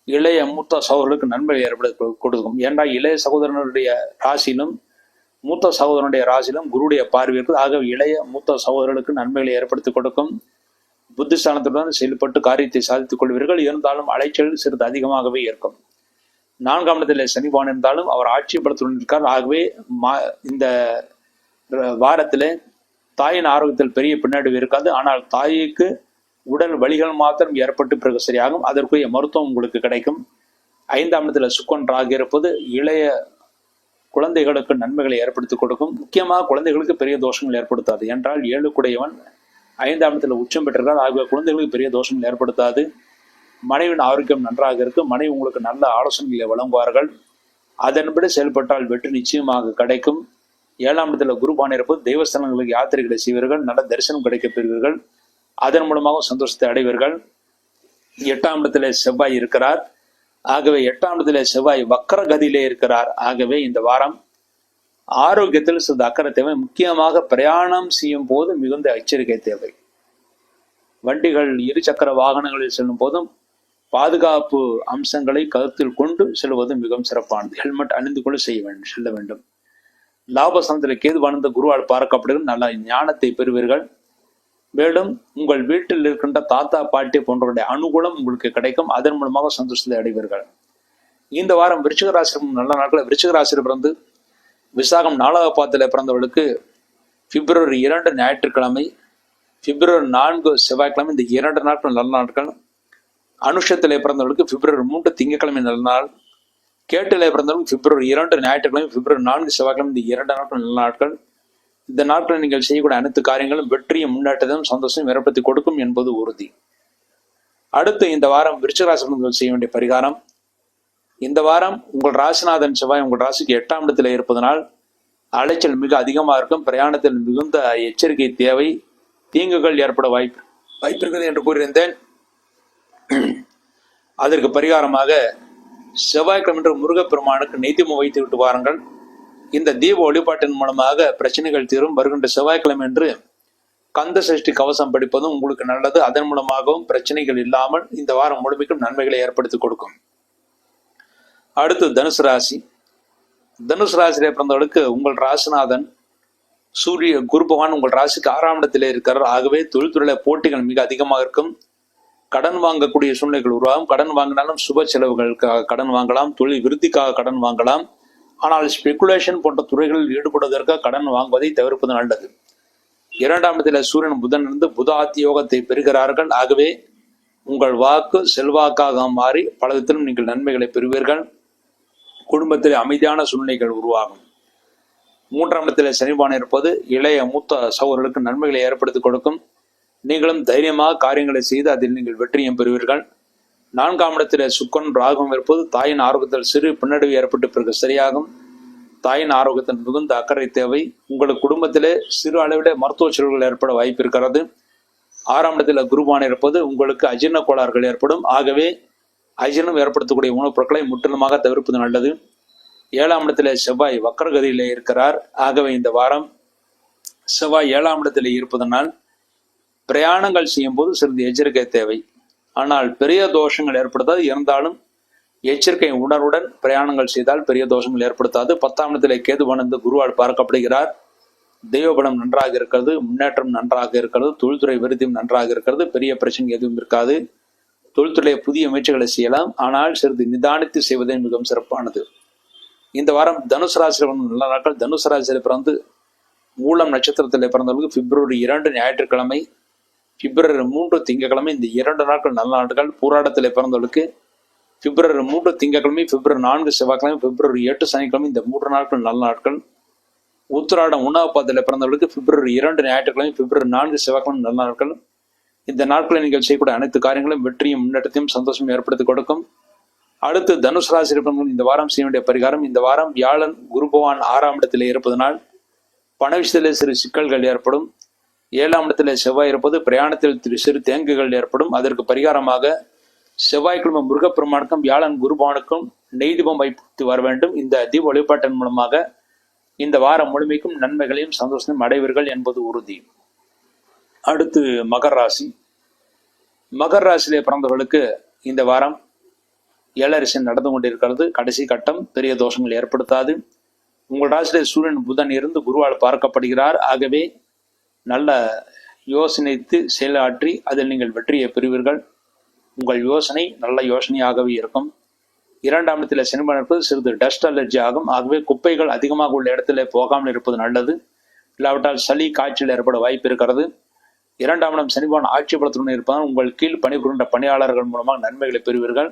இளைய மூத்த சகோதரர்களுக்கு நன்மை ஏற்படுத்த கொடுக்கும். ஏன்னா இளைய சகோதரனுடைய ராசியிலும் மூத்த சகோதரனுடைய ராசியிலும் குருடைய பார்வை இருக்குது. ஆகவே இளைய மூத்த சகோதரர்களுக்கு நன்மைகளை ஏற்படுத்தி கொடுக்கும். புத்திஸ்தானத்துடன் செயல்பட்டு காரியத்தை சாதித்துக் கொள்வீர்கள். இருந்தாலும் அலைச்சல் சிறிது அதிகமாகவே இருக்கும். 4ஆம் இடத்திலே சனி பகவான் இருந்தாலும் அவர் ஆட்சி பலத்துடன் இருக்கார். ஆகவே இந்த வாரத்திலே தாயின் ஆரோக்கியத்தில் பெரிய பின்னடைவு இருக்காது. ஆனால் தாய்க்கு உடல் வலிகள் மாத்திரம் ஏற்பட்டு பிறகு சரியாகும். அதற்குரிய மருத்துவம் உங்களுக்கு கிடைக்கும். 5ஆம் இடத்துல சுக்கரன் ராகு இருப்பது இளைய குழந்தைகளுக்கு நன்மைகளை ஏற்படுத்தி கொடுக்கும். முக்கியமாக குழந்தைகளுக்கு பெரிய தோஷங்கள் ஏற்படுத்தாது. என்றால் 7 5ஆம் இடத்துல உச்சம் பெற்றிருக்கார். ஆகிய குழந்தைகளுக்கு பெரிய தோஷங்கள் ஏற்படுத்தாது. மனைவியின் ஆரோக்கியம் நன்றாக இருக்கும். மனைவி உங்களுக்கு நல்ல ஆலோசனைகளை வழங்குவார்கள். அதன்படி செயல்பட்டால் வெற்றி நிச்சயமாக கிடைக்கும். 7ஆம் இடத்துல குருபான் இருப்பது தெய்வஸ்தலங்களுக்கு யாத்திரைகளை செய்வீர்கள். நல்ல தரிசனம் கிடைக்கப் பெறுவீர்கள். அதன் மூலமாக சந்தோஷத்தை அடைவீர்கள். 8ஆம் இடத்துல செவ்வாய் இருக்கிறார். ஆகவே 8ஆம் இடத்துல செவ்வாய் வக்கர கதியிலே இருக்கிறார். ஆகவே இந்த வாரம் ஆரோக்கியத்தில் சிறிது அக்கறை தேவை. முக்கியமாக பிரயாணம் செய்யும் போது மிகுந்த எச்சரிக்கை தேவை. வண்டிகள் 2 சக்கர வாகனங்களில் செல்லும் போதும் பாதுகாப்பு அம்சங்களை கருத்தில் கொண்டு செல்வது மிகவும் சிறப்பானது. ஹெல்மெட் அணிந்து கொண்டு செல்ல வேண்டும். லாபஸ்தானத்தில் கேது வாழ்ந்த குருவால் பார்க்கப்படுகிற நல்ல ஞானத்தை பெறுவீர்கள். மேலும் உங்கள் வீட்டில் இருக்கின்ற தாத்தா பாட்டி போன்றவருடைய அனுகூலம் உங்களுக்கு கிடைக்கும். அதன் மூலமாக சந்தோஷத்தை அடைவீர்கள். இந்த வாரம் விருச்சிக ராசி நல்ல நாட்கள். விருச்சிக ராசியில் பிறந்து விசாகம் 4ஆம் பாதத்தில் பிறந்தவர்களுக்கு பிப்ரவரி 2 ஞாயிற்றுக்கிழமை, பிப்ரவரி 4 செவ்வாய்க்கிழமை, இந்த 2 நாட்கள் நல்ல நாட்கள். அனுஷத்திலே பிறந்தவர்களுக்கு பிப்ரவரி 3 திங்கட்கிழமை நல்ல நாள். கேட்டிலே பிறந்தவர்களுக்கு பிப்ரவரி 2 ஞாயிற்றுக்கிழமை, பிப்ரவரி 4 செவ்வாய்க்கிழமை, இந்த 2 நாட்கள் நல்ல நாட்கள். இந்த நாட்களில் நீங்கள் செய்யக்கூடிய அனைத்து காரியங்களும் வெற்றியும் முன்னேற்றத்தையும் சந்தோஷம் ஏற்படுத்தி கொடுக்கும் என்பது உறுதி. அடுத்து இந்த வாரம் விருச்சிக ராசி செய்ய வேண்டிய பரிகாரம். இந்த வாரம் உங்கள் ராசிநாதன் செவ்வாய் உங்கள் ராசிக்கு 8ஆம் இடத்தில் இருப்பதனால் அலைச்சல் மிக அதிகமாக இருக்கும். பிரயாணத்தில் மிகுந்த எச்சரிக்கை தேவை. தீங்குகள் ஏற்பட வாய்ப்பிருக்கிறது என்று கூறியிருந்தேன். அதற்கு பரிகாரமாக செவ்வாய்க்கிழமை முருகப்பெருமானுக்கு நெய்தீபம் வைத்து விட்டு வாருங்கள். இந்த தீப வழிபாட்டின் மூலமாக பிரச்சனைகள் தீரும். வருகின்ற செவ்வாய்க்கிழமை என்று கந்த சஷ்டி கவசம் படிப்பதும் உங்களுக்கு நல்லது. அதன் மூலமாகவும் பிரச்சனைகள் இல்லாமல் இந்த வாரம் முழுமைக்கும் நன்மைகளை ஏற்படுத்தி கொடுக்கும். அடுத்து தனுசு ராசி. தனுசு ராசியிலே பிறந்தவர்களுக்கு உங்கள் ராசிநாதன் சூரிய குரு பகவான் உங்கள் ராசிக்கு 6ஆம் இடத்திலே இருக்கிறார். ஆகவே தொழில்துறையில போட்டிகள் மிக அதிகமாக இருக்கும். கடன் வாங்கக்கூடிய சூழ்நிலைகள் உருவாகும். கடன் வாங்கினாலும் சுப செலவுகளுக்காக கடன் வாங்கலாம். தொழில் விருத்திக்காக கடன் வாங்கலாம். ஆனால் ஸ்பெகுலேஷன் போன்ற துறைகளில் ஈடுபடுவதற்காக கடன் வாங்குவதை தவிர்ப்பது நல்லது. 2ஆம் இடத்தில் சூரியன் புதன் இருந்து புதாத்தி யோகத்தை பெறுகிறார்கள். ஆகவே உங்கள் வாக்கு செல்வாக்காக மாறி பல விதத்திலும் நீங்கள் நன்மைகளை பெறுவீர்கள். குடும்பத்தில் அமைதியான சூழ்நிலைகள் உருவாகும். 3ஆம் இடத்தில் சனிபான் இருப்பது இளைய மூத்த சகோதரர்களுக்கு நன்மைகளை ஏற்படுத்தி கொடுக்கும். நீங்களும் தைரியமாக காரியங்களை செய்து அதில் நீங்கள் வெற்றியும் பெறுவீர்கள். 4ஆம் இடத்தில் சுக்கரன் ராகும் இருப்பது தாயின் ஆரோக்கியத்தில் சிறு பின்னடைவு ஏற்பட்டு பிறகு சரியாகும். தாயின் ஆரோக்கியத்தில் மிகுந்த அக்கறை தேவை. உங்களுக்கு குடும்பத்திலே சிறு அளவிலே மருத்துவ செலவுகள் ஏற்பட வாய்ப்பு இருக்கிறது. 6ஆம் இடத்தில் குருபான் இருப்பது உங்களுக்கு அஜீரண கோளாறுகள் ஏற்படும். ஆகவே அஜீரணம் ஏற்படுத்தக்கூடிய உணவுப் பொருட்களை முற்றிலுமாக தவிர்ப்பது நல்லது. 7ஆம் இடத்திலே செவ்வாய் வக்கரகதியிலே இருக்கிறார். ஆகவே இந்த வாரம் செவ்வாய் 7ஆம் இடத்திலே இருப்பதனால் பிரயாணங்கள் செய்யும் போது சிறிது எச்சரிக்கை தேவை. ஆனால் பெரிய தோஷங்கள் ஏற்படுத்தாது. இருந்தாலும் எச்சரிக்கை உணர்வுடன் பிரயாணங்கள் செய்தால் பெரிய தோஷங்கள் ஏற்படுத்தாது. 10ஆம் இடத்திலே கேதுவான் இந்த குருவால் பார்க்கப்படுகிறார். தெய்வபலம் நன்றாக இருக்கிறது. முன்னேற்றம் நன்றாக இருக்கிறது. தொழில்துறை விருத்தியும் நன்றாக இருக்கிறது. பெரிய பிரச்சனை எதுவும் இருக்காது. தொழில்துறை புதிய முயற்சிகளை செய்யலாம். ஆனால் சிறிது நிதானித்து செய்வதே மிகவும் சிறப்பானது. இந்த வாரம் தனுசு ராசியில் நல்ல நாட்கள். தனுசு ராசியில் பிறந்து மூலம் நட்சத்திரத்தில் பிறந்தவர்களுக்கு பிப்ரவரி 2 ஞாயிற்றுக்கிழமை, பிப்ரவரி 3 திங்கட்கிழமை, இந்த 2 நாட்கள் நல்ல நாட்கள். பூராடத்தில் பிறந்தவர்களுக்கு பிப்ரவரி 3 திங்கட்கிழமை, பிப்ரவரி 4 செவ்வாய்க்கிழமை, பிப்ரவரி 8 சனிக்கிழமை, இந்த 3 நாட்கள் நல்ல நாட்கள். உத்திராடம் 1ஆம் பாதத்தில் பிறந்தவர்களுக்கு பிப்ரவரி 2 ஞாயிற்றுக்கிழமை, பிப்ரவரி 4 செவ்வாய்க்கிழமை நல்ல நாட்கள். இந்த நாட்களில் நீங்கள் செய்யக்கூடிய அனைத்து காரியங்களும் வெற்றியும் முன்னேற்றத்தையும் சந்தோஷம் ஏற்படுத்தி கொடுக்கும். அடுத்து தனுசு ராசி இருப்பவர்கள் இந்த வாரம் செய்ய வேண்டிய பரிகாரம். இந்த வாரம் வியாழன் குரு பகவான் 6ஆம் இடத்திலே இருப்பதனால் பண விஷயத்திலே சிறு சிக்கல்கள் ஏற்படும். 7ஆம் இடத்திலே செவ்வாய் இருப்பது பிரயாணத்தில் சிறு தேங்குகள் ஏற்படும். அதற்கு பரிகாரமாக செவ்வாய்க்கிழமை முருகப்பெருமானுக்கும் வியாழன் குருபகவானுக்கும் நெய்தீபம் வைத்து வர வேண்டும். இந்த தீப வழிபாட்டின் மூலமாக இந்த வாரம் முழுமைக்கும் நன்மைகளையும் சந்தோஷத்தையும் அடைவீர்கள் என்பது உறுதி. அடுத்து மகர ராசி. மகர ராசியிலே பிறந்தவர்களுக்கு இந்த வாரம் ஏழரசி நடந்து கொண்டிருக்கிறது. கடைசி கட்டம். பெரிய தோஷங்கள் ஏற்படுத்தாது. உங்கள் ராசியிலே சூரியன் புதன் இருந்து குருவால் பார்க்கப்படுகிறார். ஆகவே நல்ல யோசனைத்து செயலாற்றி அதில் நீங்கள் வெற்றியை பெறுவீர்கள். உங்கள் யோசனை நல்ல யோசனையாகவே இருக்கும். 2ஆம் இடத்துல சனி பகவான் இருப்பது சிறிது டஸ்ட் அலர்ஜி ஆகும். ஆகவே குப்பைகள் அதிகமாக உள்ள இடத்துல போகாமல் இருப்பது நல்லது. இல்லாவிட்டால் சளி காய்ச்சல் ஏற்பட வாய்ப்பு இருக்கிறது. 2ஆம் இடம் சனி பகவான் ஆட்சி பலத்துடன் இருப்பதால் உங்கள் கீழ் பணிபுரிகின்ற பணியாளர்கள் மூலமாக நன்மைகளை பெறுவீர்கள்.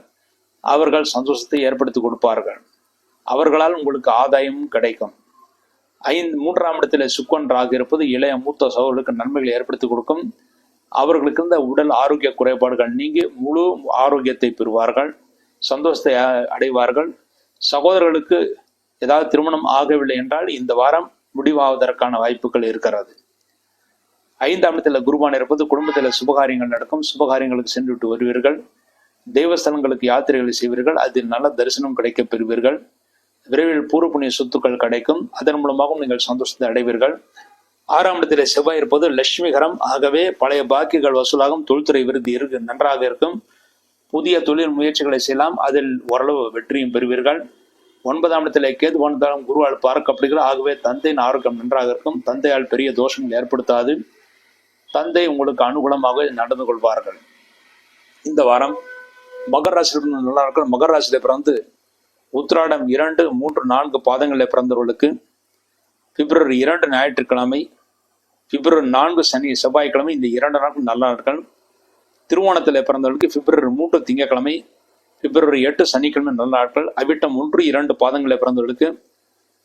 அவர்கள் சந்தோஷத்தை ஏற்படுத்தி கொடுப்பார்கள். அவர்களால் உங்களுக்கு ஆதாயமும் கிடைக்கும். 3ஆம் இடத்துல சுக்கிரன் ராகு இருப்பது இளைய மூத்த சகோதரர்களுக்கு நன்மைகளை ஏற்படுத்தி கொடுக்கும். அவர்களுக்கு இந்த உடல் ஆரோக்கிய குறைபாடுகள் நீங்கி முழு ஆரோக்கியத்தை பெறுவார்கள். சந்தோஷத்தை அடைவார்கள். சகோதரர்களுக்கு ஏதாவது திருமணம் ஆகவில்லை என்றால் இந்த வாரம் முடிவாவதற்கான வாய்ப்புகள் இருக்கிறது. 5ஆம் இடத்துல குருவான் இருப்பது குடும்பத்தில் சுபகாரியங்கள் நடக்கும். சுபகாரியங்களுக்கு சென்று விட்டு வருவீர்கள். தெய்வஸ்தலங்களுக்கு யாத்திரைகளை செய்வீர்கள். அதில் நல்ல தரிசனம் கிடைக்க பெறுவீர்கள். விரைவில் பூர்வ புண்ணிய சொத்துக்கள் கிடைக்கும். அதன் மூலமாகவும் நீங்கள் சந்தோஷத்தை அடைவீர்கள். 6ஆம் இடத்திலே செவ்வாய் இருப்பது லட்சுமிகரம். ஆகவே பழைய பாக்கிகள் வசூலாகும். தொழில்துறை விருத்தி நன்றாக இருக்கும். புதிய தொழில் முயற்சிகளை செய்யலாம். அதில் ஓரளவு வெற்றியும் பெறுவீர்கள். 9ஆம் இடத்திலே கேது வாழ்ந்தாலும் குருவால் பார்க்கப்படுகிறார். ஆகவே தந்தையின் ஆரோக்கியம் நன்றாக இருக்கும். தந்தையால் பெரிய தோஷங்கள் ஏற்படுத்தாது. தந்தை உங்களுக்கு அனுகூலமாக நடந்து கொள்வார்கள். இந்த வாரம் மகர ராசியில் நல்லா இருக்கும். மகர ராசியில பிறந்து உத்திராடம் 2, 3, 4 பாதங்களில் பிறந்தவர்களுக்கு பிப்ரவரி 2 ஞாயிற்றுக்கிழமை, பிப்ரவரி 4 சனி செவ்வாய்க்கிழமை, இந்த 2 நாட்கள் நல்ல நாட்கள். திருவோணத்தில் பிறந்தவர்களுக்கு பிப்ரவரி 3 திங்கட்கிழமை, பிப்ரவரி 8 சனிக்கிழமை நல்ல நாட்கள். அவிட்டம் 1, 2 பாதங்களில் பிறந்தவர்களுக்கு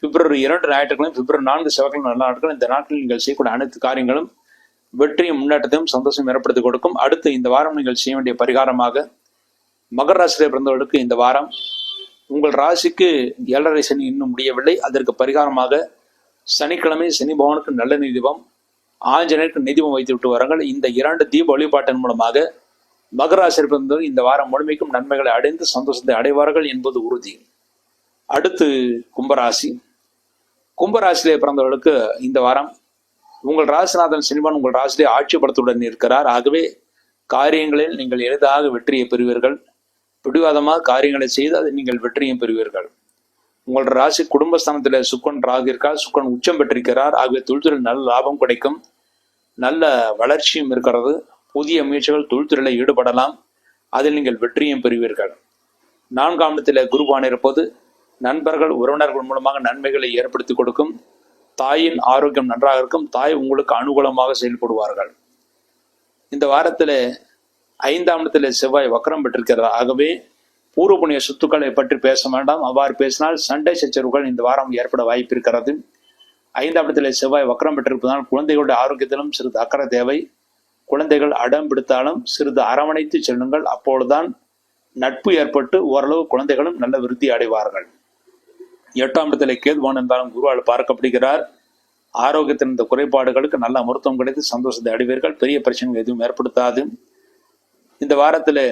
பிப்ரவரி 2 ஞாயிற்றுக்கிழமை, பிப்ரவரி 4 செவ்வாய்க்கிழமை நல்ல நாட்கள். இந்த நாட்களில் நீங்கள் செய்யக்கூடிய அனைத்து காரியங்களும் வெற்றியும் முன்னேற்றத்தையும் சந்தோஷம் ஏற்படுத்தி கொடுக்கும். அடுத்து இந்த வாரம் நீங்கள் செய்ய வேண்டிய பரிகாரமாக மகர ராசியிலே பிறந்தவர்களுக்கு இந்த வாரம் உங்கள் ராசிக்கு 7.5 சனி இன்னும் முடியவில்லை. அதற்கு பரிகாரமாக சனிக்கிழமை சனி பகவானுக்கு நல்ல தீபம், ஆஞ்சநேயருக்கு தீபம் வைத்து விட்டு வாருங்கள். இந்த 2 தீப வழிபாட்டின் மூலமாக மகர ராசியில் பிறந்தவர்கள் இந்த வாரம் முழுமைக்கும் நன்மைகளை அடைந்து சந்தோஷத்தை அடைவார்கள் என்பது உறுதி. அடுத்து கும்பராசி. கும்பராசியிலே பிறந்தவர்களுக்கு இந்த வாரம் உங்கள் ராசிநாதன் சனிபகவான் உங்கள் ராசியிலே ஆட்சி பலத்துடன் இருக்கிறார். ஆகவே காரியங்களில் நீங்கள் எளிதாக வெற்றியை பெறுவீர்கள். பிடிவாதமாக காரியங்களை செய்து அதை நீங்கள் வெற்றியும் பெறுவீர்கள். உங்கள் ராசி குடும்பஸ்தானத்தில் சுக்கிரன் ராகு இருக்கார். சுக்கிரன் உச்சம் பெற்றிருக்கிறார். ஆகவே தொழில்துறையில் நல்ல லாபம் கிடைக்கும். நல்ல வளர்ச்சியும் இருக்கிறது. புதிய முயற்சிகள் தொழில்துறையில் ஈடுபடலாம். அதில் நீங்கள் வெற்றியும் பெறுவீர்கள். 4ஆம் இடத்தில் குருவான் இருப்பது நண்பர்கள் உறவினர்கள் மூலமாக நன்மைகளை ஏற்படுத்தி கொடுக்கும். தாயின் ஆரோக்கியம் நன்றாக இருக்கும். தாய் உங்களுக்கு அனுகூலமாக செயல்படுவார்கள். இந்த வாரத்தில் 5ஆம் இடத்துல செவ்வாய் வக்கரம் பெற்றிருக்கிறார். ஆகவே பூர்வ புண்ணிய சொத்துக்களை பற்றி பேச வேண்டாம். அவ்வாறு பேசினால் சண்டை சச்சரவுகள் இந்த வாரம் ஏற்பட வாய்ப்பு இருக்கிறது. 5ஆம் இடத்துல செவ்வாய் வக்கரம் பெற்றிருப்பதால் குழந்தைகளுடைய ஆரோக்கியத்திலும் சிறிது அக்கறை தேவை. குழந்தைகள் அடம் பிடித்தாலும் சிறிது அரவணைத்து செல்லுங்கள். அப்பொழுதுதான் நட்பு ஏற்பட்டு ஓரளவு குழந்தைகளும் நல்ல விருத்தி அடைவார்கள். 8ஆம் இடத்துல கேதுவான் என்றாலும் குருவால் பார்க்கப்படுகிறார். ஆரோக்கியத்தின் இந்த குறைபாடுகளுக்கு நல்ல மருத்துவம் கிடைத்து சந்தோஷத்தை அடைவீர்கள். பெரிய பிரச்சனைகள் எதுவும் ஏற்படுத்தாது. இந்த வாரத்தில்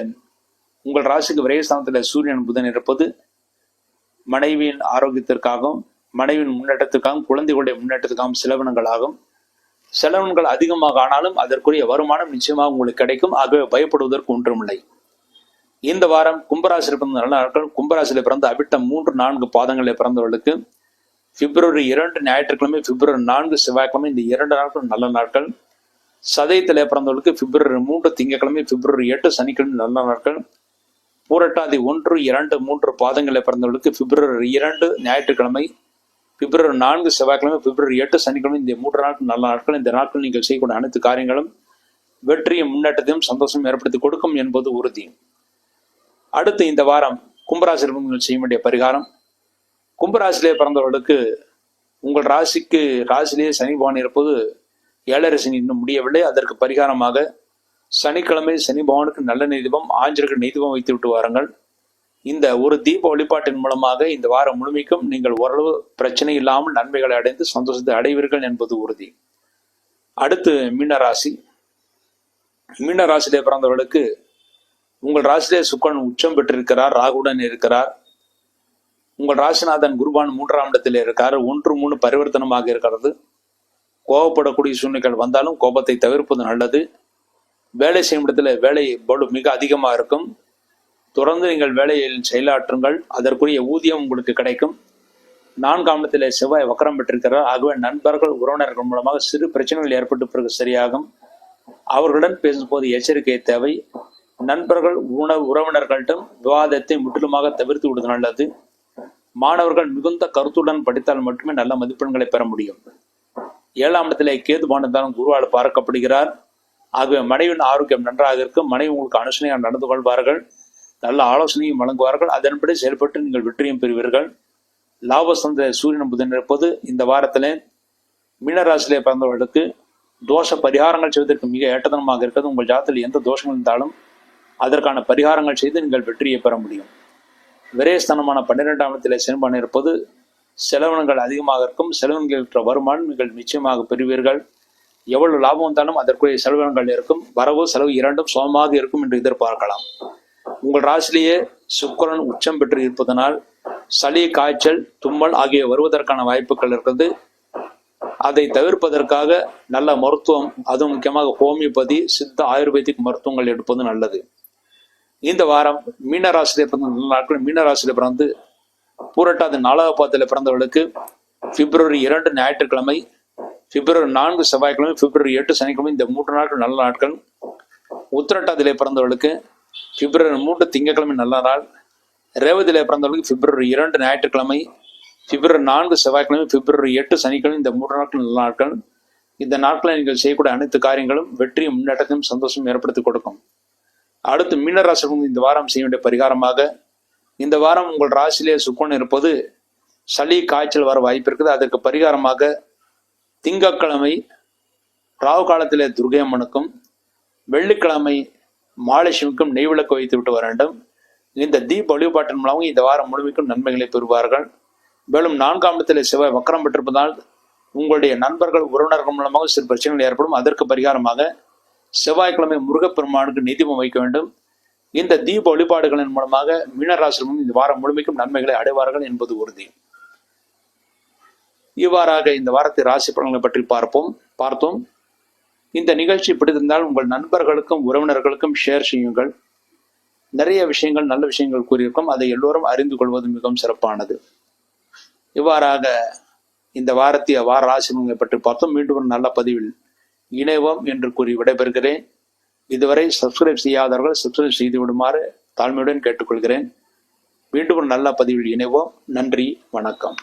உங்கள் ராசிக்கு விரயஸ்தானத்தில் சூரியன் புதன் இருப்பது மனைவியின் ஆரோக்கியத்திற்காகவும் மனைவியின் முன்னேற்றத்திற்காகவும் குழந்தைகளுடைய முன்னேற்றத்துக்காகவும் செலவினங்கள் ஆகும். செலவினங்கள் அதிகமாக ஆனாலும் அதற்குரிய வருமானம் நிச்சயமாக உங்களுக்கு கிடைக்கும். ஆகவே பயப்படுவதற்கு ஒன்றுமில்லை. இந்த வாரம் கும்பராசியில் பிறந்த நல்ல நாட்கள். கும்பராசியில் பிறந்த அவிட்டம் 3, 4 பாதங்களில் பிறந்தவர்களுக்கு பிப்ரவரி 2 ஞாயிற்றுக்கிழமை, பிப்ரவரி 4 செவ்வாய்க்கிழமை, இந்த 2 நாட்கள் நல்ல நாட்கள். சதயத்தில் பிறந்தவர்களுக்கு பிப்ரவரி 3 திங்கட்கிழமை, பிப்ரவரி 8 சனிக்கிழமை நல்ல நாட்கள். பூரட்டாதி 1, 2, 3 பாதங்களில் பிறந்தவர்களுக்கு பிப்ரவரி 2 ஞாயிற்றுக்கிழமை, பிப்ரவரி 4 செவ்வாய்க்கிழமை, பிப்ரவரி 8 சனிக்கிழமை, இந்த 3 நாட்கள் நல்ல நாட்கள். இந்த நாட்கள் நீங்கள் செய்யக்கூடிய அனைத்து காரியங்களும் வெற்றியும் முன்னேற்றத்தையும் சந்தோஷம் ஏற்படுத்தி கொடுக்கும் என்பது உறுதி. அடுத்து இந்த வாரம் கும்பராசியில் நீங்கள் செய்ய வேண்டிய பரிகாரம். கும்பராசியிலே பிறந்தவர்களுக்கு உங்கள் ராசியிலேயே சனி பகவான் இருப்பது 7.5 சனி இன்னும் முடியவில்லை. அதற்கு பரிகாரமாக சனிக்கிழமை சனி பகவானுக்கு நல்ல தீபம், ஆஞ்சநேயருக்கு தீபம் வைத்து விட்டு வாருங்கள். இந்த ஒரு தீப வழிபாட்டின் மூலமாக இந்த வாரம் முழுமைக்கும் நீங்கள் ஓரளவு பிரச்சனை இல்லாமல் நன்மைகளை அடைந்து சந்தோஷத்தை அடைவீர்கள் என்பது உறுதி. அடுத்து மீனராசி. மீனராசியிலே பிறந்தவர்களுக்கு உங்கள் ராசியிலே சுக்கிரன் உச்சம் பெற்றிருக்கிறார். ராகுடன் இருக்கிறார். உங்கள் ராசிநாதன் குருவான் 3ஆம் இடத்தில் இருக்கார். 1, 3 பரிவர்த்தனமாக இருக்கிறது. கோபப்படக்கூடிய சூழ்நிலைகள் வந்தாலும் கோபத்தை தவிர்ப்பது நல்லது. வேலை செய்யும் இடத்துல வேலை பளு மிக அதிகமாக இருக்கும். தொடர்ந்து நீங்கள் வேலையில் செயலாற்றுங்கள். அதற்குரிய ஊதியம் உங்களுக்கு கிடைக்கும். 4ஆம் இடத்திலே செவ்வாய் வக்கரம் பெற்றிருக்கிறார். ஆகவே நண்பர்கள் உறவினர்கள் மூலமாக சிறு பிரச்சனைகள் ஏற்பட்டு பிறகு சரியாகும். அவர்களுடன் பேசும்போது எச்சரிக்கை தேவை. நண்பர்கள் உறவினர்களிடம் விவாதத்தை முற்றிலுமாக தவிர்த்து விடுவது நல்லது. மாணவர்கள் மிகுந்த கருத்துடன் படித்தால் மட்டுமே நல்ல மதிப்பெண்களை பெற முடியும். 7ஆம் இடத்திலே கேது பாண்டிருந்தாலும் குருவால் பார்க்கப்படுகிறார். ஆகவே மனைவியின் ஆரோக்கியம் நன்றாக இருக்கும். மனைவி உங்களுக்கு அனுசனையாக நடந்து கொள்வார்கள், நல்ல ஆலோசனையும் வழங்குவார்கள். அதன்படி செயல்பட்டு நீங்கள் வெற்றியும் பெறுவீர்கள். லாபஸ்தானத்திலே சூரியன் புதன் இருப்பது இந்த வாரத்திலே மீனராசியிலே பிறந்தவர்களுக்கு தோஷ பரிகாரங்கள் செய்வதற்கு மிக ஏற்றதனமாக இருக்கிறது. உங்கள் ஜாதத்தில் எந்த தோஷங்கள் இருந்தாலும் அதற்கான பரிகாரங்கள் செய்து நீங்கள் வெற்றியை பெற முடியும். விரயஸ்தானமான 12ஆம் இடத்திலே சனிபான் இருப்பது செலவினங்கள் அதிகமாக இருக்கும். செலவினங்களற்ற வருமானம் நீங்கள் நிச்சயமாக பெறுவீர்கள். எவ்வளவு லாபம் வந்தாலும் அதற்குரிய செலவினங்கள் இருக்கும். வரவு செலவு இரண்டும் சமமாக இருக்கும் என்று எதிர்பார்க்கலாம். உங்கள் ராசிலேயே சுக்கிரன் உச்சம் பெற்று இருப்பதனால் சளி, காய்ச்சல், தும்மல் ஆகிய வருவதற்கான வாய்ப்புகள் இருக்கிறது. அதை தவிர்ப்பதற்காக நல்ல மருத்துவம், அதுவும் முக்கியமாக ஹோமியோபதி, சித்த, ஆயுர்வேதிக் மருத்துவங்கள் எடுப்பது நல்லது. இந்த வாரம் மீனராசியிலே பிறந்த நல்ல நாட்கள். மீனராசியிலே பிறந்து பூரட்டாதி 4வது பாதத்தில் பிறந்தவர்களுக்கு பிப்ரவரி 2 ஞாயிற்றுக்கிழமை, பிப்ரவரி 4 செவ்வாய்க்கிழமை, பிப்ரவரி 8 சனிக்கிழமை, இந்த 3 நாட்கள் நல்ல நாட்கள். உத்திரட்டாதிலே பிறந்தவர்களுக்கு பிப்ரவரி 3 திங்கட்கிழமை நல்ல நாள். ரேவதியிலே பிறந்தவர்களுக்கு பிப்ரவரி 2 ஞாயிற்றுக்கிழமை, பிப்ரவரி 4 செவ்வாய்க்கிழமை, பிப்ரவரி 8 சனிக்கிழமை, இந்த 3 நாட்கள் நல்ல நாட்கள். இந்த நாட்களில் நீங்கள் செய்யக்கூடிய அனைத்து காரியங்களும் வெற்றியும் முன்னேற்றத்தையும் சந்தோஷம் ஏற்படுத்தி கொடுக்கும். அடுத்து மீனராசி இந்த வாரம் செய்ய வேண்டிய பரிகாரமாக, இந்த வாரம் உங்கள் ராசியிலே சுக்கிரன் இருப்பது சளி, காய்ச்சல் வர வாய்ப்பு இருக்குது. அதற்கு பரிகாரமாக திங்கட்கிழமை ராகு காலத்திலே துர்க்கை அம்மனுக்கும், வெள்ளிக்கிழமை மாலட்சுமிக்கும் நெய் விளக்கு வைத்து விட்டு வர வேண்டும். இந்த தீப வழிபாட்டின் மூலமாக இந்த வாரம் முழுமைக்கும் நன்மைகளை பெறுவார்கள். மேலும் 4ஆம் இடத்திலே செவ்வாய் வக்கரம் பெற்றிருப்பதால் உங்களுடைய நண்பர்கள் உறவினர்கள் மூலமாக சிறு பிரச்சனைகள் ஏற்படும். அதற்கு பரிகாரமாக செவ்வாய்க்கிழமை முருகப்பெருமானுக்கு நிதிபம் வைக்க வேண்டும். இந்த தீப வழிபாடுகளின் மூலமாக மீனராசியில் இந்த வாரம் முழுமைக்கும் நன்மைகளை அடைவார்கள் என்பது உறுதி. இவ்வாறாக இந்த வாரத்தை ராசி பலன்களை பற்றி பார்த்தோம். இந்த நிகழ்ச்சி பிடித்திருந்தால் உங்கள் நண்பர்களுக்கும் உறவினர்களுக்கும் ஷேர் செய்யுங்கள். நிறைய விஷயங்கள், நல்ல விஷயங்கள் கூறியிருக்கும். அதை எல்லோரும் அறிந்து கொள்வது மிகவும் சிறப்பானது. இவ்வாறாக இந்த வார ராசி பலன்களை பற்றி பார்த்தோம். மீண்டும் ஒரு நல்ல பதிவில் இணைவோம் என்று கூறி விடைபெறுகிறேன். இதுவரை சப்ஸ்கிரைப் செய்யாதவர்கள் சப்ஸ்கிரைப் செய்து விடுமாறு தாழ்மையுடன் கேட்டுக்கொள்கிறேன். மீண்டும் ஒரு நல்ல பதிவில் இணைவோம். நன்றி, வணக்கம்.